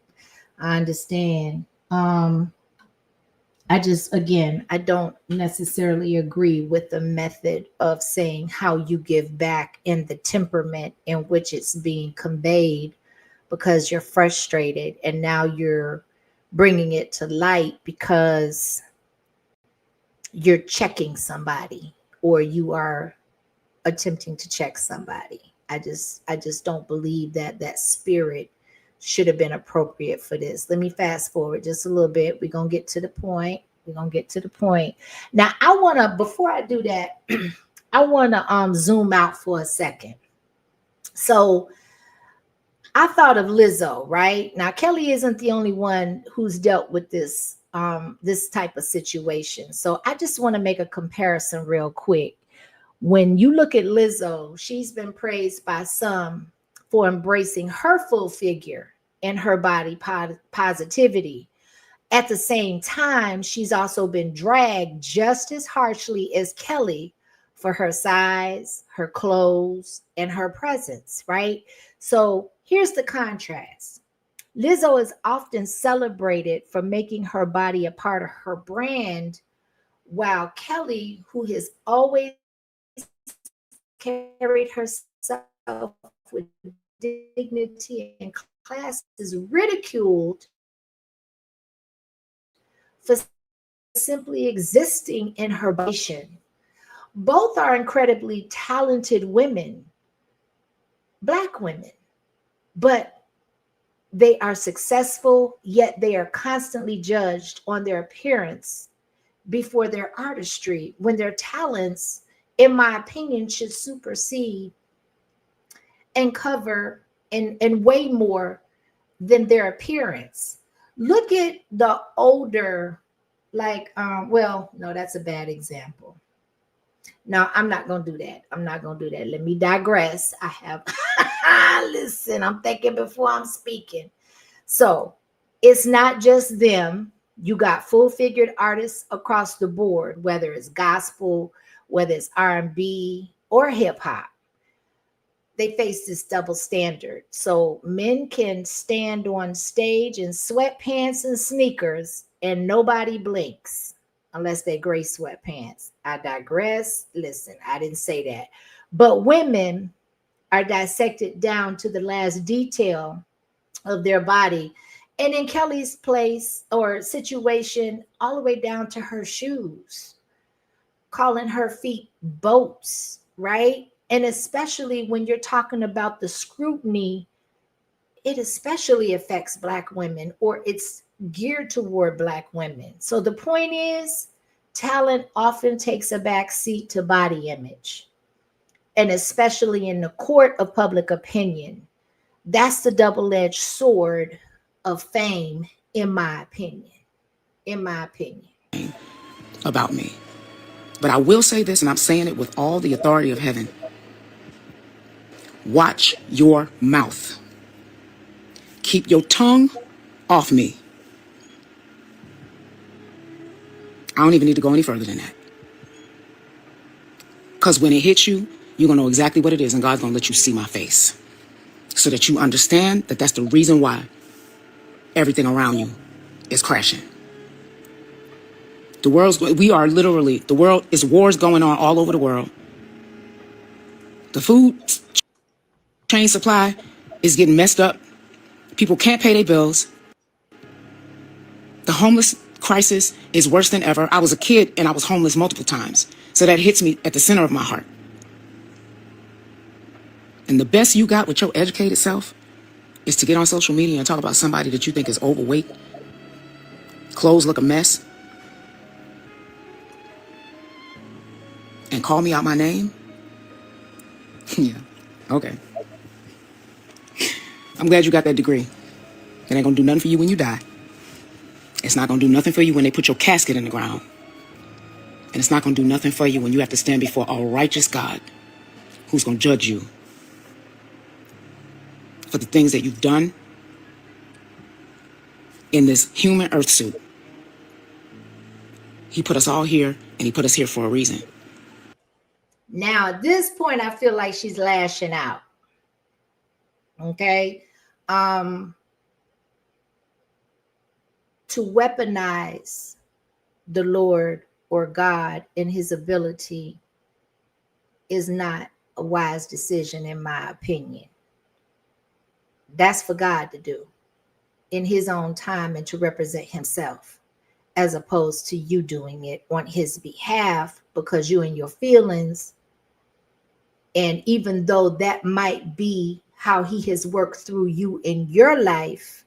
I understand. I don't necessarily agree with the method of saying how you give back and the temperament in which it's being conveyed, because you're frustrated and now you're bringing it to light because you're checking somebody or you are attempting to check somebody. I just don't believe that spirit should have been appropriate for this. Let me fast forward just a little bit. We're going to get to the point. Now, I want to, before I do that, I want to zoom out for a second. So I thought of Lizzo, right? Now, Kelly isn't the only one who's dealt with this type of situation. So I just want to make a comparison real quick. When you look at Lizzo, she's been praised by some for embracing her full figure and her body positivity. At the same time, she's also been dragged just as harshly as Kelly for her size, her clothes, and her presence, right? So here's the contrast. Lizzo is often celebrated for making her body a part of her brand, while Kelly, who has always carried herself with dignity and class, is ridiculed for simply existing in her body. Both are incredibly talented women, Black women, but they are successful, yet they are constantly judged on their appearance before their artistry, when their talents, in my opinion, should supersede and cover and way more than their appearance. Look at the older, well, no, that's a bad example. No, I'm not going to do that. Let me digress. I have, listen, I'm thinking before I'm speaking. So it's not just them. You got full-figured artists across the board, whether it's gospel, whether it's R&B or hip hop. they face this double standard. So men can stand on stage in sweatpants and sneakers and nobody blinks unless they gray sweatpants. I digress. Listen, I didn't say that. But women are dissected down to the last detail of their body. And in Kelly's place or situation, all the way down to her shoes, calling her feet boats, right? And especially when you're talking about the scrutiny, it especially affects Black women, or it's geared toward Black women. So the point is, talent often takes a back seat to body image, and especially in the court of public opinion. That's the double-edged sword of fame, in my opinion. In my opinion. About me. But I will say this, and I'm saying it with all the authority of heaven. Watch your mouth. Keep your tongue off me. I don't even need to go any further than that. Because when it hits you, you're going to know exactly what it is, and God's going to let you see my face. So that you understand that that's the reason why everything around you is crashing. The world is wars going on all over the world. The food chain supply is getting messed up. People can't pay their bills. The homeless crisis is worse than ever. I was a kid and I was homeless multiple times. So that hits me at the center of my heart. And the best you got with your educated self is to get on social media and talk about somebody that you think is overweight, clothes look a mess, and call me out my name? Yeah, okay. I'm glad you got that degree. It ain't gonna do nothing for you when you die. It's not gonna do nothing for you when they put your casket in the ground. And it's not gonna do nothing for you when you have to stand before a righteous God who's gonna judge you for the things that you've done in this human earth suit. He put us all here, and he put us here for a reason. Now, at this point, I feel like she's lashing out. Okay. To weaponize the Lord or God and his ability is not a wise decision, in my opinion. That's for God to do in his own time and to represent himself, as opposed to you doing it on his behalf because you and your feelings. And even though that might be how he has worked through you in your life,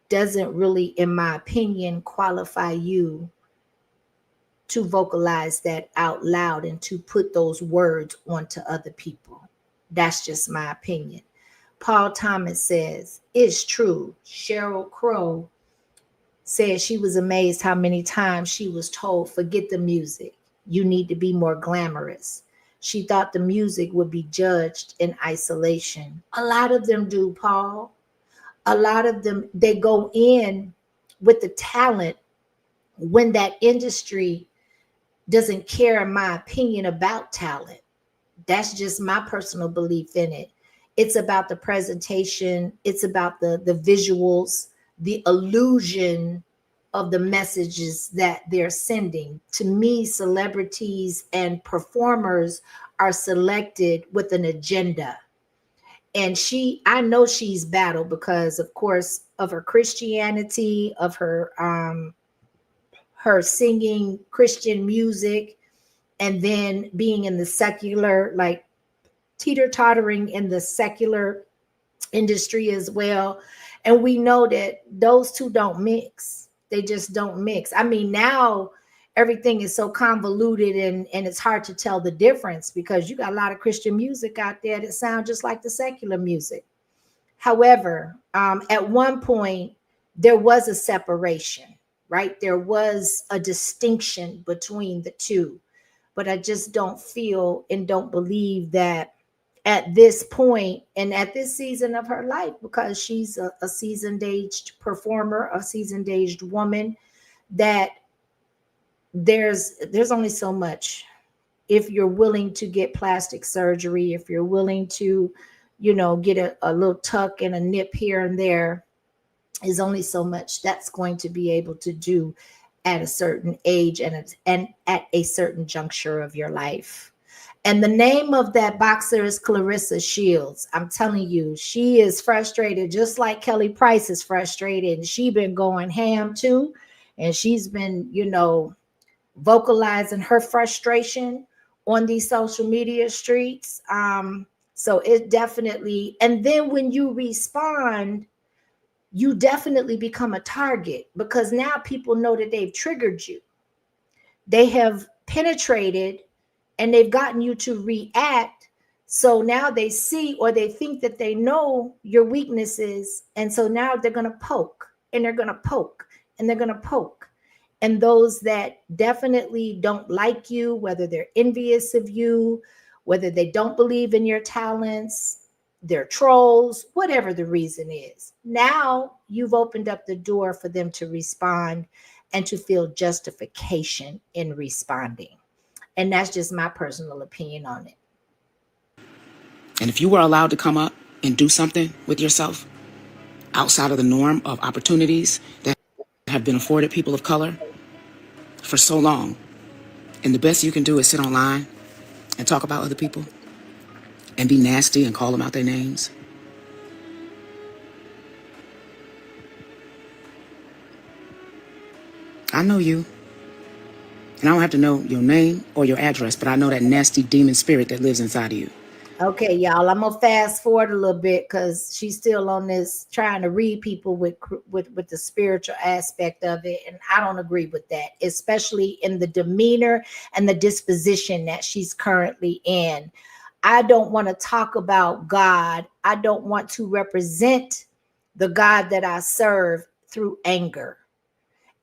doesn't really, in my opinion, qualify you to vocalize that out loud and to put those words onto other people. That's just my opinion. Paul Thomas says, it's true. Sheryl Crow said she was amazed how many times she was told, forget the music. You need to be more glamorous. She thought the music would be judged in isolation. A lot of them do, Paul. A lot of them, they go in with the talent when that industry doesn't care, in my opinion, about talent. That's just my personal belief in it. It's about the presentation. It's about the visuals, the illusion of the messages that they're sending. To me, celebrities and performers are selected with an agenda. And I know she's battled because, of course, of her Christianity, of her singing Christian music, and then being in the secular, like teeter-tottering in the secular industry as well. And we know that those two don't mix. They just don't mix. I mean, now everything is so convoluted and it's hard to tell the difference because you got a lot of Christian music out there that sound just like the secular music. However, at one point, there was a separation, right? There was a distinction between the two. But I just don't feel and don't believe that at this point and at this season of her life, because she's a seasoned aged performer, a seasoned aged woman, that there's only so much if you're willing to get plastic surgery, if you're willing to, get a little tuck and a nip here and there, is only so much that's going to be able to do at a certain age and at a certain juncture of your life. And the name of that boxer is Clarissa Shields. I'm telling you, she is frustrated, just like Kelly Price is frustrated. And she's been going ham too. And she's been, vocalizing her frustration on these social media streets. So it definitely, and then when you respond, you definitely become a target, because now people know that they've triggered you. They have penetrated and they've gotten you to react. So now they see, or they think that they know your weaknesses. And so now they're going to poke and they're going to poke and they're going to poke. And those that definitely don't like you, whether they're envious of you, whether they don't believe in your talents, they're trolls, whatever the reason is. Now you've opened up the door for them to respond and to feel justification in responding. And that's just my personal opinion on it. And if you were allowed to come up and do something with yourself outside of the norm of opportunities that have been afforded people of color for so long, and the best you can do is sit online and talk about other people and be nasty and call them out their names. I know you. And I don't have to know your name or your address, but I know that nasty demon spirit that lives inside of you. Okay, y'all, I'm gonna fast forward a little bit because she's still on this trying to read people with the spiritual aspect of it, and I don't agree with that, especially in the demeanor and the disposition that she's currently in. I don't want to talk about God. I don't want to represent the God that I serve through anger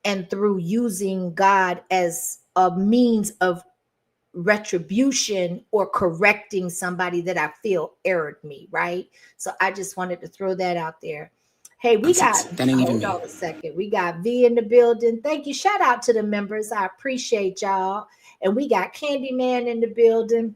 and through using God as a means of retribution or correcting somebody that I feel erred me, right? So I just wanted to throw that out there. Hey, we got, hold on a second. We got V in the building. Thank you. Shout out to the members. I appreciate y'all. And we got Candyman in the building.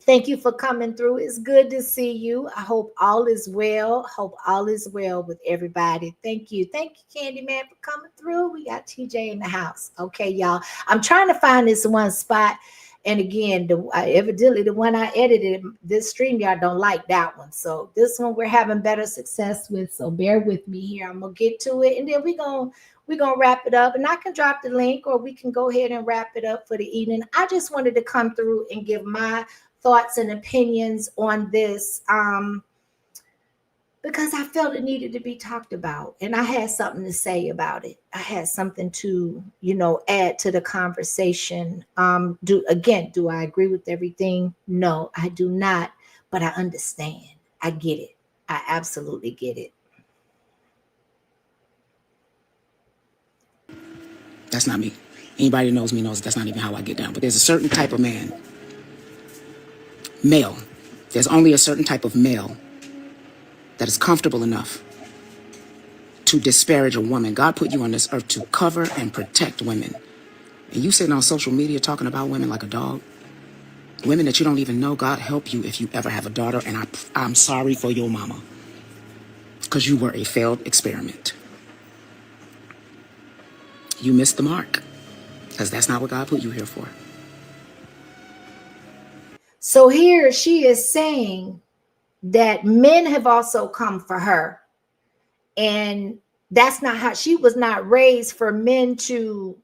Thank you for coming through. It's good to see you. I hope all is well. Hope all is well with everybody. Thank you. Thank you, Candyman, for coming through. We got TJ in the house. Okay, y'all. I'm trying to find this one spot. And again, evidently the one I edited, this stream, y'all don't like that one. So this one we're having better success with. So bear with me here. I'm gonna get to it, and then we're gonna wrap it up. And I can drop the link, or we can go ahead and wrap it up for the evening. I just wanted to come through and give my thoughts and opinions on this, because I felt it needed to be talked about, and I had something to say about it. I had something to, add to the conversation. Do I agree with everything? No, I do not, but I understand. I get it. I absolutely get it. That's not me. Anybody who knows me knows that's not even how I get down. But there's a certain type of male. There's only a certain type of male that is comfortable enough to disparage a woman. God put you on this earth to cover and protect women. And you sitting on social media talking about women like a dog. Women that you don't even know. God help you if you ever have a daughter. And I'm sorry for your mama, because you were a failed experiment. You missed the mark, because that's not what God put you here for. So here she is saying that men have also come for her. And that's not how, she was not raised for men to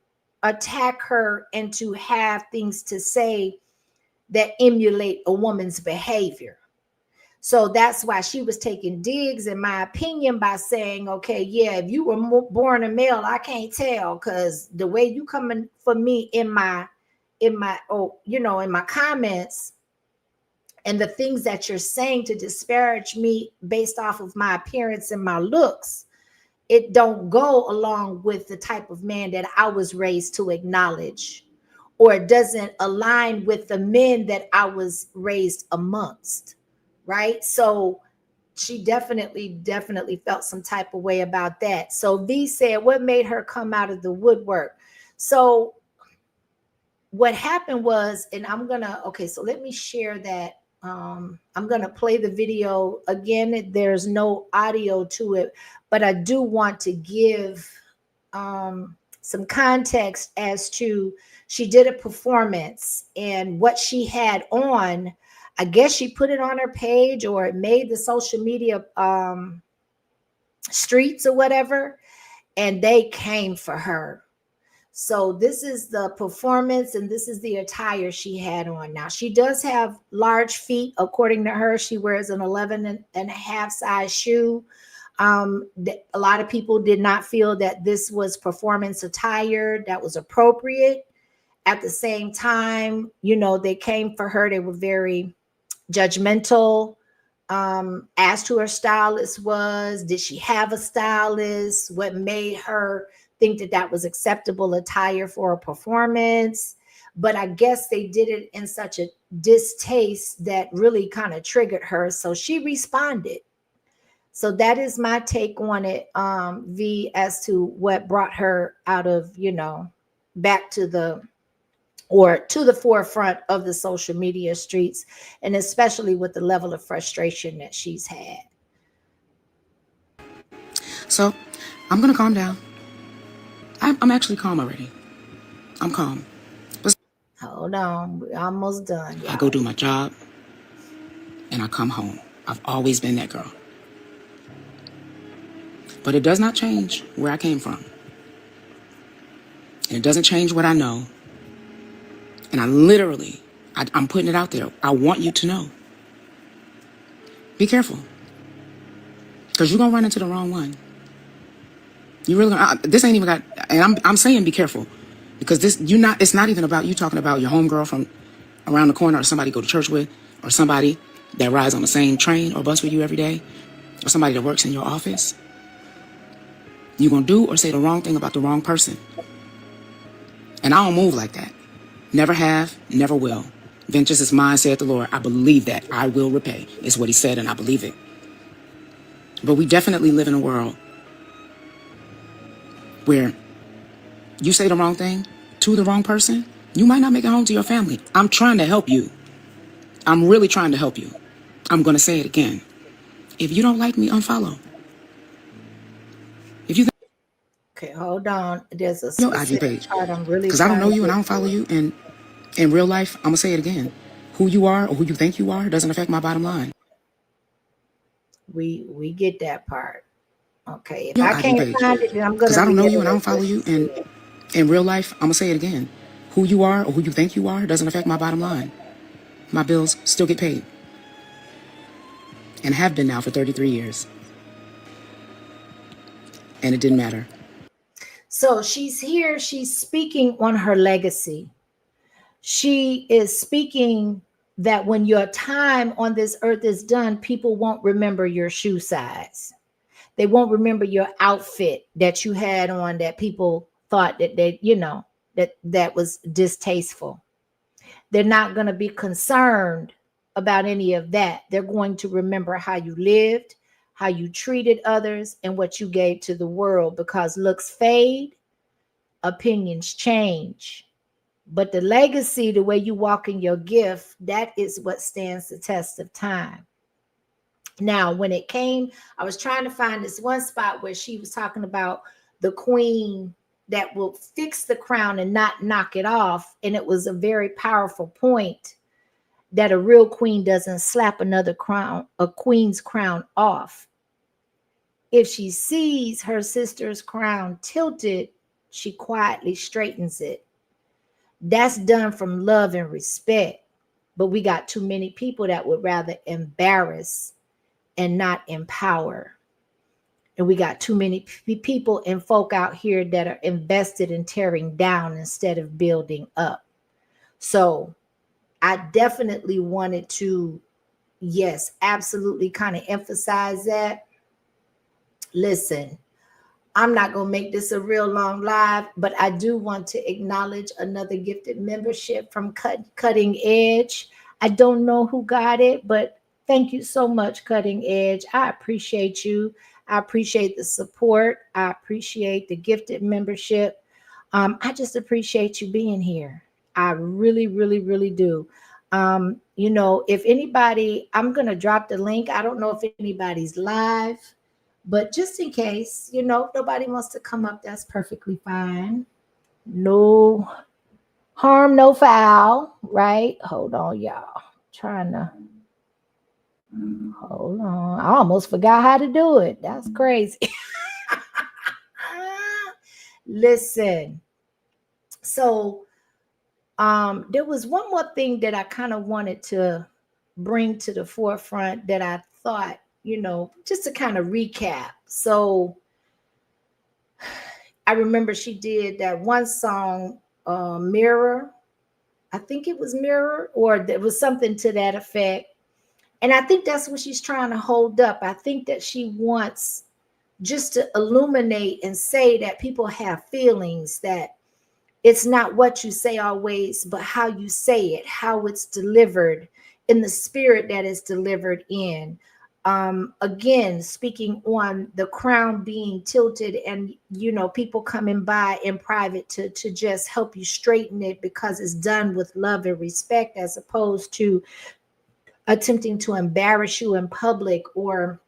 attack her and to have things to say that emulate a woman's behavior. So that's why she was taking digs, in my opinion, by saying, okay, yeah, if you were born a male, I can't tell, because the way you coming for me in my comments, and the things that you're saying to disparage me based off of my appearance and my looks, it don't go along with the type of man that I was raised to acknowledge, or it doesn't align with the men that I was raised amongst, right? So she definitely felt some type of way about that. So V said, what made her come out of the woodwork? So what happened was, and okay, so let me share that. I'm gonna play the video again. There's no audio to it, but I do want to give some context as to, she did a performance and what she had on. I guess she put it on her page or it made the social media streets or whatever, and they came for her. So this is the performance and this is the attire she had on. Now she does have large feet. According to her, she wears an 11 and a half size shoe. A lot of people did not feel that this was performance attire that was appropriate. At the same time, you know, they came for her. They were very judgmental. Asked who her stylist was. Did she have a stylist? What made her think that that was acceptable attire for a performance? But I guess they did it in such a distaste that really kind of triggered her. So she responded. So that is my take on it, V, as to what brought her out of, you know, back to the forefront of the social media streets, and especially with the level of frustration that she's had. So I'm going to calm down. I'm actually calm already. I'm calm. Hold on. We're almost done. I go do my job and I come home. I've always been that girl. But it does not change where I came from. And it doesn't change what I know. And I'm putting it out there. I want you to know. Be careful. Because you're going to run into the wrong one. You really gonna, this ain't even got, and I'm saying be careful. Because it's not even about you talking about your homegirl from around the corner, or somebody you go to church with, or somebody that rides on the same train or bus with you every day, or somebody that works in your office. You're going to do or say the wrong thing about the wrong person. And I don't move like that. Never have, never will. Vengeance is mine, saith the Lord. I believe that. I will repay, is what he said, and I believe it. But we definitely live in a world where you say the wrong thing to the wrong person, you might not make it home to your family. I'm trying to help you. I'm really trying to help you. I'm going to say it again. If you don't like me, unfollow. If you Okay, hold on. There's a your IG page, part I'm really because I don't know you and I don't follow you, and in real life, I'm gonna say it again. Who you are or who you think you are doesn't affect my bottom line. We get that part. Okay, if Your I IG can't page, find it, then I'm gonna. because I don't know you and I don't follow you, and in real life, I'm gonna say it again. Who you are or who you think you are doesn't affect my bottom line. My bills still get paid, and have been now for 33 years, and it didn't matter. So she's here. She's speaking on her legacy. She is speaking that when your time on this earth is done, people won't remember your shoe size. They won't remember your outfit that you had on that people thought that that was distasteful. They're not going to be concerned about any of that. They're going to remember how you lived, how you treated others, and what you gave to the world, because looks fade, opinions change. But the legacy, the way you walk in your gift, that is what stands the test of time. Now, when it came, I was trying to find this one spot where she was talking about the queen that will fix the crown and not knock it off. And it was a very powerful point that a real queen doesn't slap another crown, a queen's crown, off. If she sees her sister's crown tilted, she quietly straightens it. That's done from love and respect. But we got too many people that would rather embarrass and not empower. And we got too many people and folk out here that are invested in tearing down instead of building up. So I definitely wanted to, yes, absolutely kind of emphasize that. Listen, I'm not going to make this a real long live, but I do want to acknowledge another gifted membership from Cutting Edge. I don't know who got it, but thank you so much, Cutting Edge. I appreciate you. I appreciate the support. I appreciate the gifted membership. I just appreciate you being here. I really, really, really do. If anybody, I'm gonna drop the link. I don't know if anybody's live, but just in case, if nobody wants to come up, that's perfectly fine. No harm, no foul, right? Hold on, y'all. Trying to hold on. I almost forgot how to do it. That's crazy. Listen. So there was one more thing that I kind of wanted to bring to the forefront that I thought, just to kind of recap. So I remember she did that one song, Mirror. I think it was Mirror, or there was something to that effect. And I think that's what she's trying to hold up. I think that she wants just to illuminate and say that people have feelings, that it's not what you say always, but how you say it, how it's delivered, in the spirit that is delivered in. Again, speaking on the crown being tilted and, people coming by in private to just help you straighten it because it's done with love and respect, as opposed to attempting to embarrass you in public or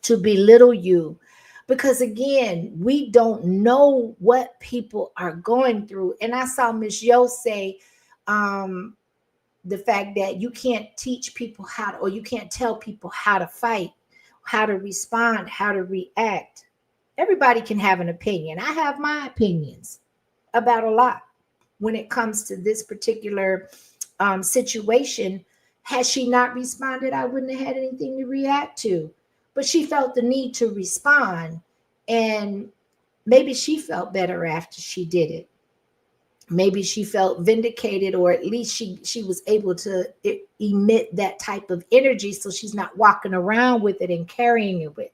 to belittle you. Because again, we don't know what people are going through. And I saw Miss Yo say the fact that you can't teach people how to, or you can't tell people how to fight, how to respond, how to react. Everybody can have an opinion. I have my opinions about a lot when it comes to this particular situation. Had she not responded, I wouldn't have had anything to react to. But she felt the need to respond, and maybe she felt better after she did it. Maybe she felt vindicated, or at least she was able to emit that type of energy, so she's not walking around with it and carrying it with.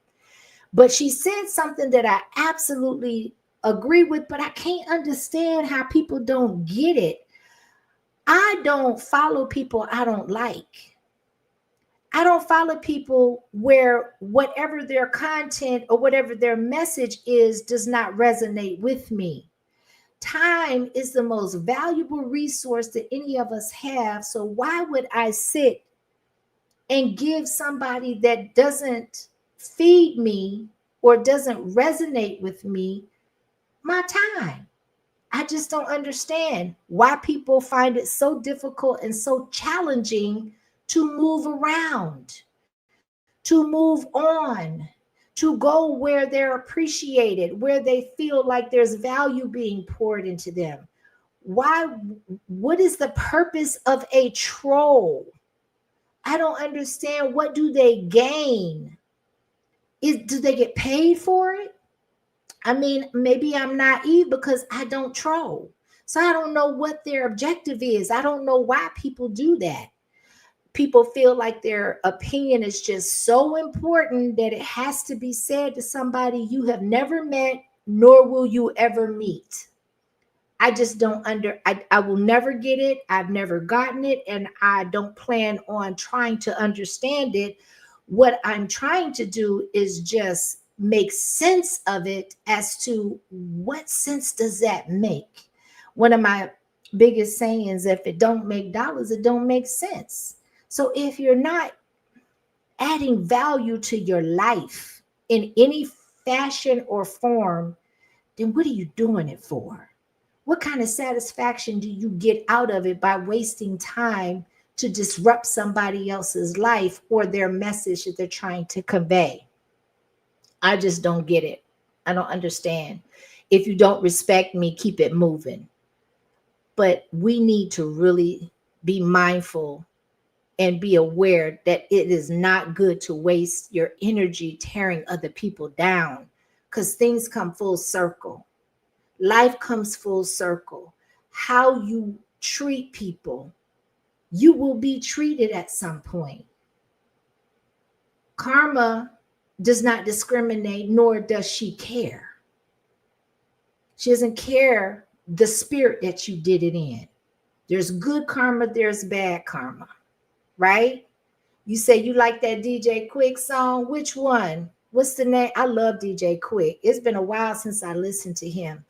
But she said something that I absolutely agree with, but I can't understand how people don't get it. I don't follow people I don't like. I don't follow people where whatever their content or whatever their message is does not resonate with me. Time is the most valuable resource that any of us have. So why would I sit and give somebody that doesn't feed me or doesn't resonate with me my time? I just don't understand why people find it so difficult and so challenging to move around, to move on, to go where they're appreciated, where they feel like there's value being poured into them. Why? What is the purpose of a troll? I don't understand. What do they gain? Do they get paid for it? I mean, maybe I'm naive because I don't troll. So I don't know what their objective is. I don't know why people do that. People feel like their opinion is just so important that it has to be said to somebody you have never met, nor will you ever meet. I just don't I will never get it. I've never gotten it, and I don't plan on trying to understand it. What I'm trying to do is just make sense of it as to what sense does that make. One of my biggest sayings, if it don't make dollars, it don't make sense. So if you're not adding value to your life in any fashion or form, then what are you doing it for? What kind of satisfaction do you get out of it by wasting time to disrupt somebody else's life or their message that they're trying to convey? I just don't get it. I don't understand. If you don't respect me, keep it moving. But we need to really be mindful and be aware that it is not good to waste your energy tearing other people down, because things come full circle. Life comes full circle. How you treat people, you will be treated at some point. Karma does not discriminate, nor does she care. She doesn't care the spirit that you did it in. There's good karma, there's bad karma, right? You say you like that DJ Quick song. Which one? What's the name? I love DJ Quick. It's been a while since I listened to him.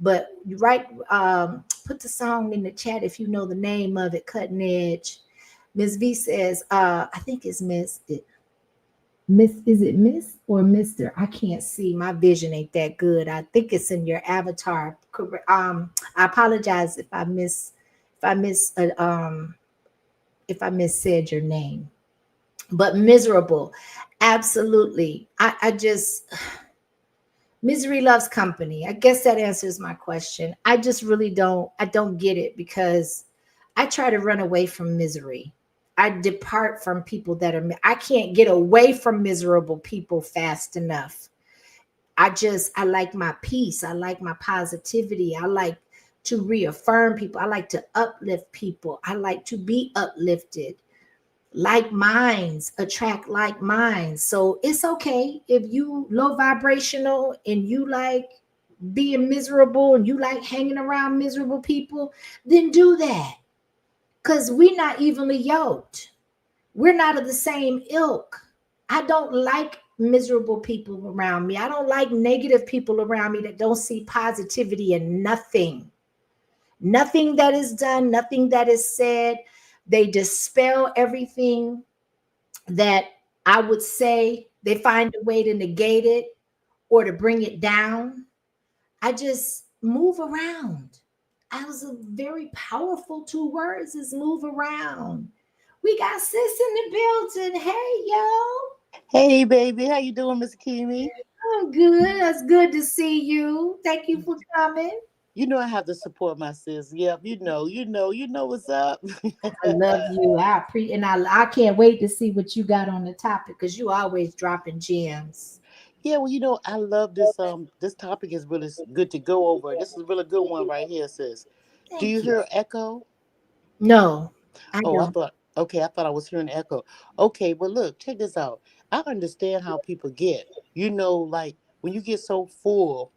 But you put the song in the chat if you know the name of it. Cutting Edge. Miss V says, I think it's Miss, is it Miss or Mr.? I can't see. My vision ain't that good. I think it's in your avatar. I apologize if I miss if I missaid your name. But miserable. Absolutely. I just misery loves company. I guess that answers my question. I just really don't get it because I try to run away from misery. I depart from people that I can't get away from miserable people fast enough. I like my peace. I like my positivity. I like to reaffirm people. I like to uplift people. I like to be uplifted. Like minds attract like minds. So it's okay if you low vibrational and you like being miserable and you like hanging around miserable people, then do that. Because we're not evenly yoked. We're not of the same ilk. I don't like miserable people around me. I don't like negative people around me that don't see positivity in nothing. Nothing that is done, nothing that is said. They dispel everything that I would say. They find a way to negate it or to bring it down. I just move around. That was a very powerful two words is move around. We got sis in the building. Hey, yo. Hey, baby, how you doing, Miss Kimi? I'm good. It's good to see you. Thank you for coming. You know I have to support my sis. Yep, you know what's up. I love you. I can't wait to see what you got on the topic because you always dropping gems. Yeah, well, I love this. This topic is really good to go over. This is a really good one right here, sis. Do you Thank you. hear echo? No, I Oh, don't. I thought I was hearing echo. Okay, but look, check this out. I understand how people get. Like when you get so full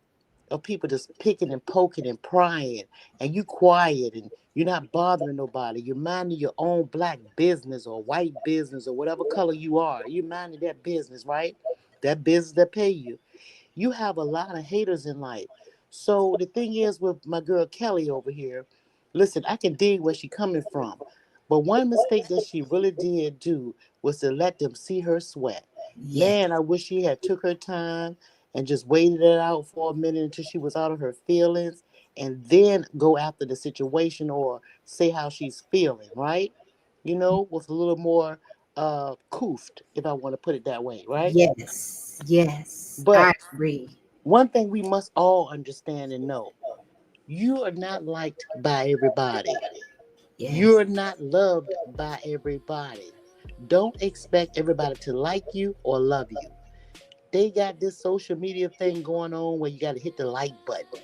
of people just picking and poking and prying, and you quiet and you're not bothering nobody. You're minding your own black business or white business or whatever color you are. You're minding that business, right? That business that pay you. You have a lot of haters in life. So the thing is with my girl Kelly over here, listen, I can dig where she coming from. But one mistake that she really did do was to let them see her sweat. Yes. Man, I wish she had took her time and just waited it out for a minute until she was out of her feelings and then go after the situation or say how she's feeling, right? With a little more coofed, if I want to put it that way, right? Yes. Yes. I But agree. one thing we must all understand and know, you are not liked by everybody. Yes. You're not loved by everybody. Don't expect everybody to like you or love you. They got this social media thing going on where you got to hit the like button.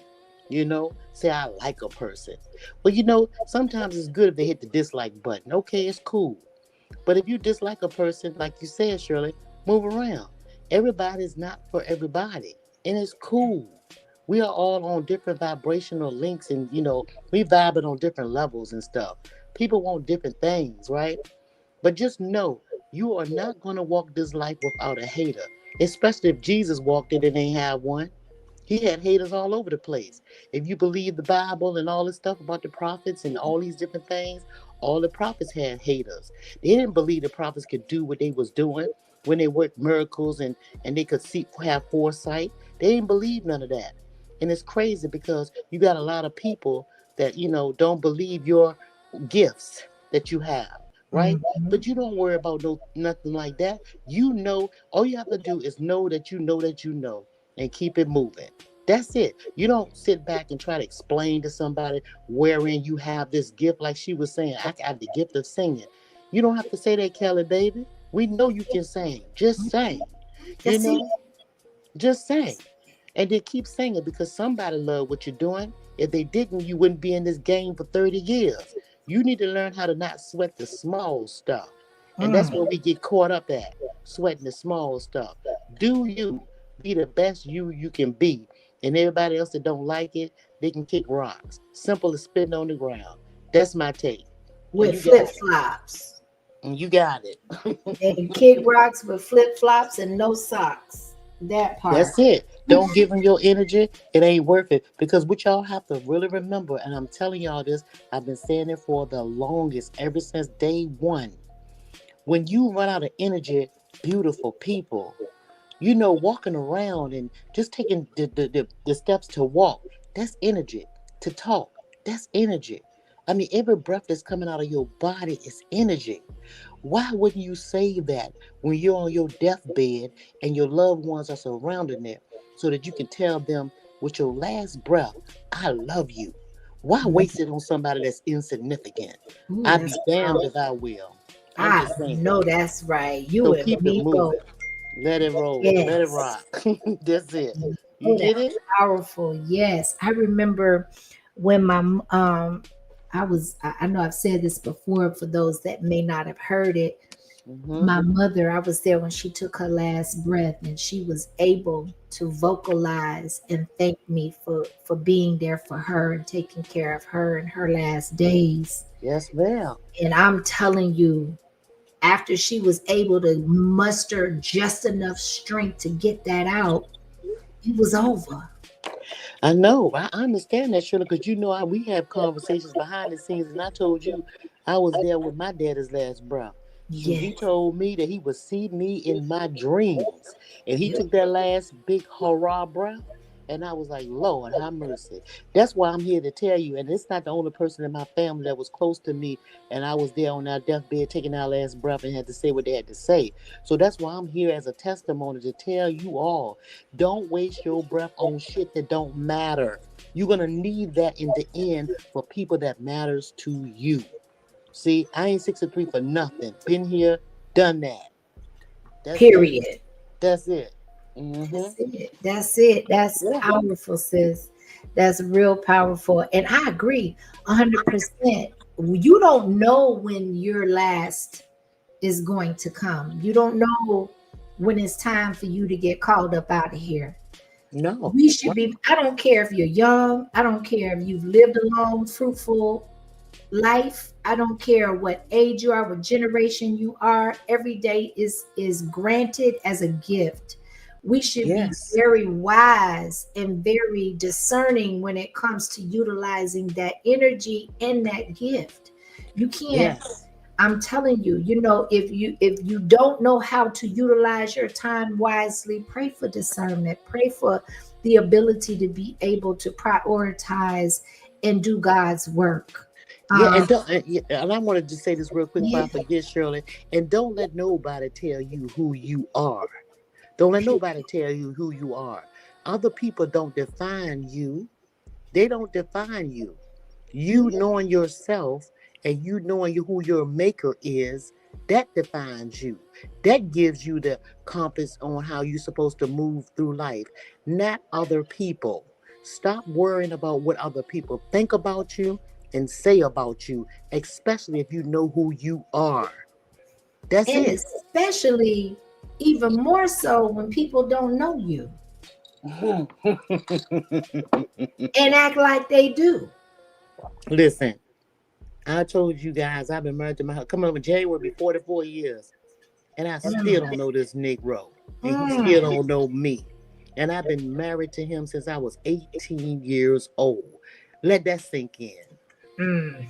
Say I like a person. Well, sometimes it's good if they hit the dislike button. Okay, it's cool. But if you dislike a person, like you said, Shirley, move around. Everybody's not for everybody. And it's cool. We are all on different vibrational links and, we vibing on different levels and stuff. People want different things, right? But just know you are not going to walk this life without a hater, especially if Jesus walked it and ain't have one. He had haters all over the place. If you believe the Bible and all this stuff about the prophets and all these different things, all the prophets had haters. They didn't believe the prophets could do what they was doing when they worked miracles and they could see have foresight. They didn't believe none of that. And it's crazy because you got a lot of people that, don't believe your gifts that you have, right? Mhm. But you don't worry about nothing like that. All you have to do is know that you know that you know and keep it moving. That's it. You don't sit back and try to explain to somebody wherein you have this gift, like she was saying, I have the gift of singing. You don't have to say that, Kelly, baby. We know you can sing. Just sing. You That's it. know, just sing. And then keep singing because somebody love what you're doing. If they didn't, you wouldn't be in this game for 30 years. You need to learn how to not sweat the small stuff. And that's Mm. where we get caught up at, sweating the small stuff. Do you. Be the best you can be. And everybody else that don't like it, they can kick rocks. Simple as spitting on the ground. That's my take. And With you flip got it. flops. And you got it. And kick rocks with flip flops and no socks. That part. That's it. Don't give them your energy. It ain't worth it. Because what y'all have to really remember, and I'm telling y'all this, I've been saying it for the longest, ever since day one. When you run out of energy, beautiful people, walking around and just taking the steps to walk, that's energy. To talk, that's energy. I mean, every breath that's coming out of your body is energy. Why wouldn't you say that when you're on your deathbed and your loved ones are surrounding it so that you can tell them with your last breath, I love you? Why waste it on somebody that's insignificant? Ooh, I'd that's be damned powerful. if I will. I'm I just saying. know that's right. You So and keep it me both. moving. Let it roll. Let it Yes. rock. That's it. You Oh, get that's it? powerful. Yes. I remember when I know I've said this before for those that may not have heard it. Mm-hmm. My mother, I was there when she took her last breath, and she was able to vocalize and thank me for being there for her and taking care of her in her last days. Yes, ma'am. And I'm telling you, after she was able to muster just enough strength to get that out, it was over. I know. I understand that, Shirley, because we have conversations behind the scenes, and I told you I was there with my daddy's last breath. Shoot, he Yes. told me that he would see me in my dreams, and he Yep. took that last big hurrah breath, and I was like, Lord, have mercy. That's why I'm here to tell you, and it's not the only person in my family that was close to me, and I was there on our deathbed taking our last breath and had to say what they had to say. So that's why I'm here as a testimony to tell you all, don't waste your breath on shit that don't matter. You're gonna need that in the end for people that matters to you. See, I ain't 63 for nothing. Been here, done that. That's it. Period. That's it. Mm-hmm. That's it. That's it. That's Yeah. powerful, sis. That's real powerful. And I agree 100%. You don't know when your last is going to come. You don't know when it's time for you to get called up out of here. No. We should be, I don't care if you're young, I don't care if you've lived a long, fruitful life. I don't care what age you are, what generation you are. Every day is granted as a gift. We should be Yes. very wise and very discerning when it comes to utilizing that energy and that gift. You can't, Yes. I'm telling you, if you don't know how to utilize your time wisely, pray for discernment, pray for the ability to be able to prioritize and do God's work. Yeah, Um, and don't yeah, and I wanted to say this real quick before yeah, I forget, Shirley. And don't let nobody tell you who you are. Don't let nobody tell you who you are. Other people don't define you. They don't define you. You knowing yourself and you knowing who your maker is, that defines you. That gives you the compass on how you're supposed to move through life, not other people. Stop worrying about what other people think about you and say about you, especially if you know who you are. That's and it. especially even more so when people don't know you and act like they do. Listen, I told you guys I've been married to my husband. Coming up in January will be 44 years. And I still Mm, don't know this Negro. And he still mm, don't know me. And I've been married to him since I was 18 years old. Let that sink in. mm.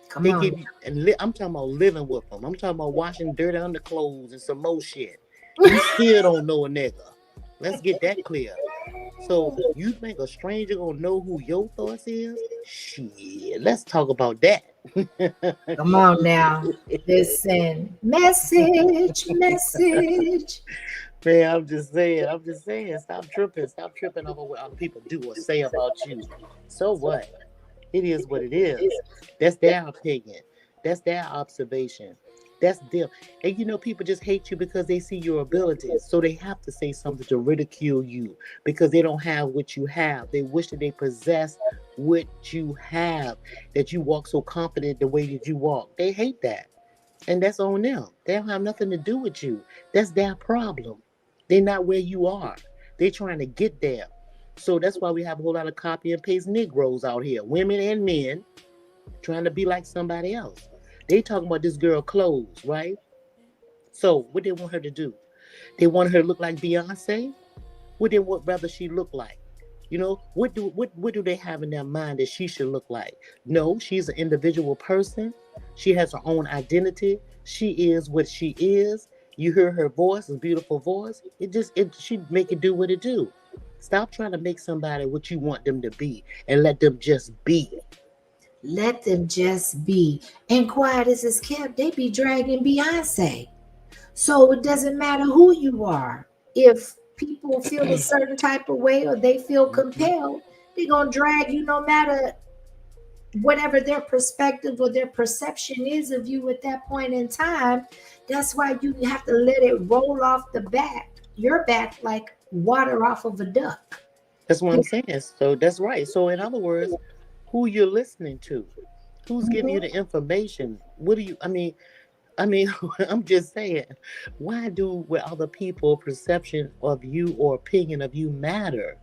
Come They on. give you, I'm talking about living with them. I'm talking about washing dirt on the clothes and some more shit. You still don't know a nigga. Let's get that clear. So you think a stranger gonna know who your thoughts is? Shit, let's talk about that. Come on now. Listen. Message, message. Man, I'm just saying, stop tripping over what other people do or say about you. So what? It is what it is. That's their opinion. That's their observation. That's them. And people just hate you because they see your abilities. So they have to say something to ridicule you because they don't have what you have. They wish that they possess what you have, that you walk so confident the way that you walk. They hate that. And that's on them. They don't have nothing to do with you. That's their problem. They're not where you are. They're trying to get there. So that's why we have a whole lot of copy and paste Negroes out here, women and men, trying to be like somebody else. They talking about this girl clothes, right? So what they want her to do? They want her to look like Beyonce? Well, then what rather she look like? You know, what do they have in their mind that she should look like? No, she's an individual person. She has her own identity. She is what she is. You hear her voice, a beautiful voice. It she make it do what it do. Stop trying to make somebody what you want them to be and let them just be. Let them just be. And quiet as it's kept, they be dragging Beyonce. So it doesn't matter who you are. If people feel a certain type of way or they feel compelled, they're going to drag you no matter whatever their perspective or their perception is of you at that point in time. That's why you have to let it roll off your back like water off of a duck. That's what I'm saying. So that's right. So in other words, who you're listening to, who's giving you the information? What do you? I mean, I'm just saying, why do with other people perception of you or opinion of you matter?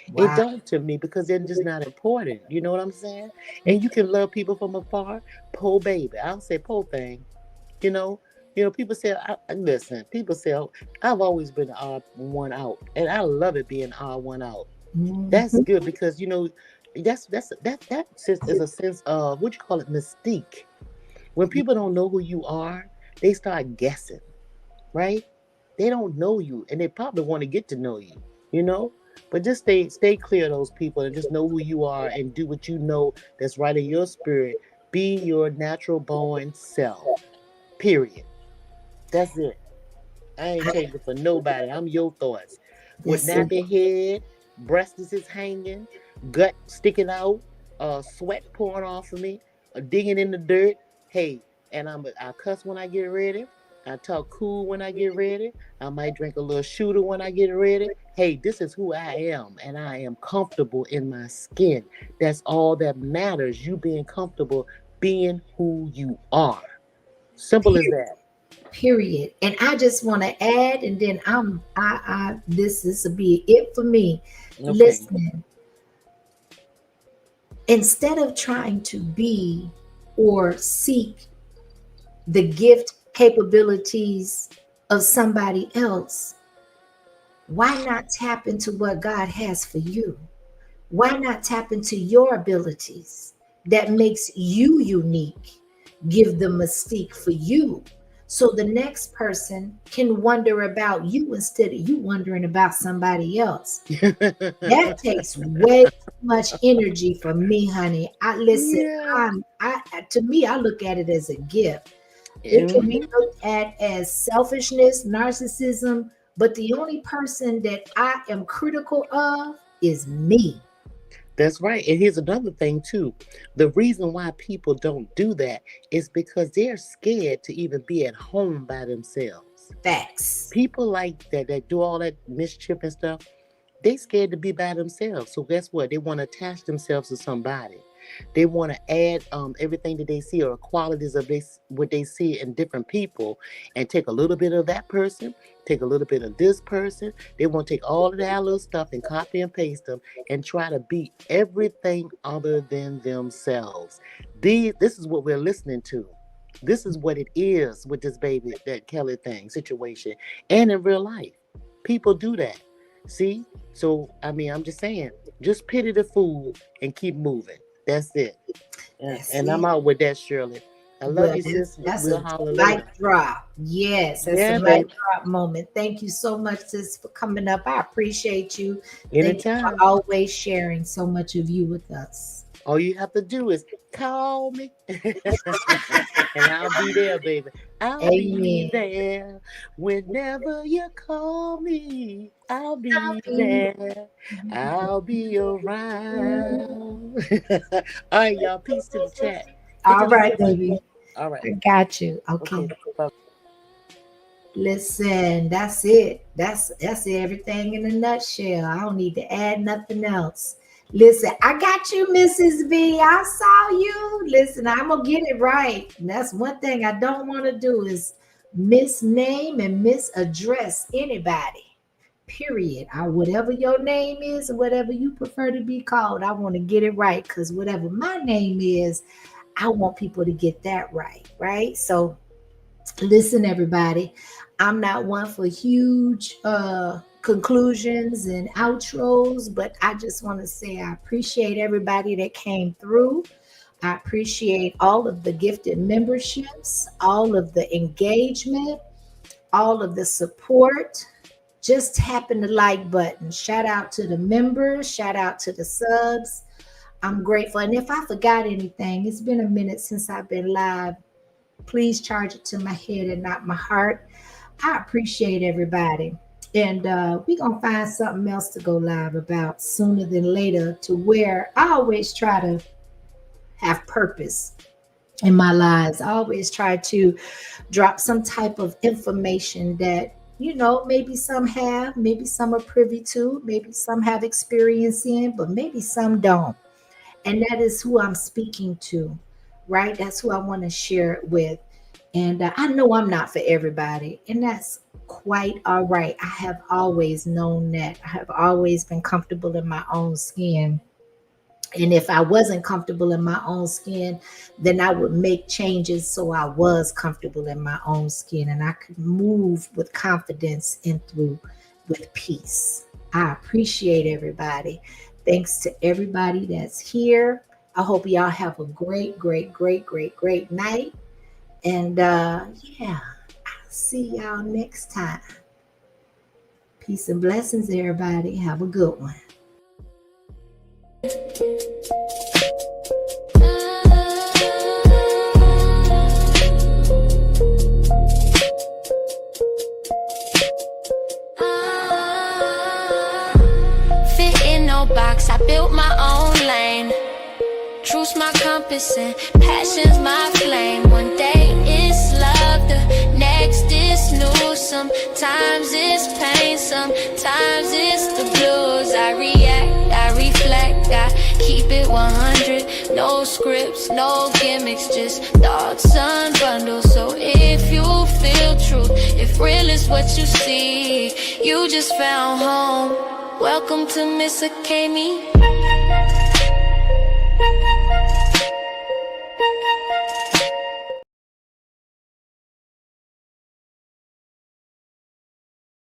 It Wow. don't to me because they're just not important. You know what I'm saying? And you can love people from afar. Po baby, I'll say po thing. You know, people say, listen. People say, oh, I've always been odd one out, and I love it being odd one out. That's Mhm. good because that is a sense of what you call it mystique. When people don't know who you are, they start guessing, right? They don't know you, and they probably want to get to know you, you know. But just stay clear of those people and just know who you are and do what you know that's right in your spirit. Be your natural born self. Period. That's it. I ain't changing for nobody. I'm your thoughts. With That's it. nappy head, breasts is hanging, gut sticking out, sweat pouring off of me, digging in the dirt. Hey, and I cuss when I get ready. I talk cool when I get ready. I might drink a little shooter when I get ready. Hey, this is who I am, and I am comfortable in my skin. That's all that matters. You being comfortable being who you are. Simple as that. Period. And I just want to add, and then this will be it for me. Okay. Listen, instead of trying to be or seek the gift capabilities of somebody else, why not tap into what God has for you? Why not tap into your abilities that makes you unique? Give the mystique for you so the next person can wonder about you instead of you wondering about somebody else. That takes way too much energy for me, honey. I listen, Yeah. to me, I look at it as a gift. It can be Mhm. looked at as selfishness, narcissism, but the only person that I am critical of is me. That's right. And here's another thing too. The reason why people don't do that is because they're scared to even be at home by themselves. Facts. People like that do all that mischief and stuff, they scared to be by themselves. So guess what? They want to attach themselves to somebody. They want to add everything that they see or qualities of what they see in different people and take a little bit of that person, take a little bit of this person. They want to take all of that little stuff and copy and paste them and try to be everything other than themselves. This is what we're listening to. This is what it is with this baby, that Kelly thing situation, and in real life. People do that. See? So, I mean, I'm just saying, just pity the fool and keep moving. That's it. That's And I'm it. out with that, Shirley. I love Well, you, sis. that's We'll a holler light later. drop. Yes, that's a Yeah, light baby. drop moment. Thank you so much, sis, for coming up. I appreciate you. Thank you for Anytime. always sharing so much of you with us. All you have to do is call me. And I'll be there, baby. I'll be Amen. there. Whenever you call me, I'll I'll be be there. I'll be around. All right, y'all. Peace to the chat. Hit the all right, reset button. baby. All right. I got you. Okay. Okay. Bye. Listen, that's it. That's everything in a nutshell. I don't need to add nothing else. Listen, I got you, Mrs. V. I saw you. Listen, I'm gonna get it right. And that's one thing I don't want to do is misname and misaddress anybody. Period. Whatever your name is or whatever you prefer to be called, I want to get it right because whatever my name is, I want people to get that right. Right. So listen, everybody, I'm not one for huge conclusions and outros, but I just want to say I appreciate everybody that came through. I appreciate all of the gifted memberships, all of the engagement, all of the support. Just tapping the like button. Shout out to the members, shout out to the subs. I'm grateful. And if I forgot anything, it's been a minute since I've been live. Please charge it to my head and not my heart. I appreciate everybody. And we're going to find something else to go live about sooner than later, to where I always try to have purpose in my lives. I always try to drop some type of information that, you know, maybe some have, maybe some are privy to, maybe some have experience in, but maybe some don't. And that is who I'm speaking to, right? That's who I want to share it with. And I know I'm not for everybody, and that's quite all right. I have always known that. I have always been comfortable in my own skin. And if I wasn't comfortable in my own skin, then I would make changes so I was comfortable in my own skin and I could move with confidence and through with peace. I appreciate everybody. Thanks to everybody that's here. I hope y'all have a great, great, great, great, great night. And yeah, I'll see y'all next time. Peace and blessings, everybody. Have a good one. Fit in no box, I built my own lane. Truth's my compass and passion's my flame. One day it's love, the next is new. Sometimes it's pain, sometimes it's the blues. I react, I reflect, I keep it 100. No scripts, no gimmicks, just thoughts unbundled. So if you feel truth, if real is what you see, you just found home. Welcome to Miss Akemi.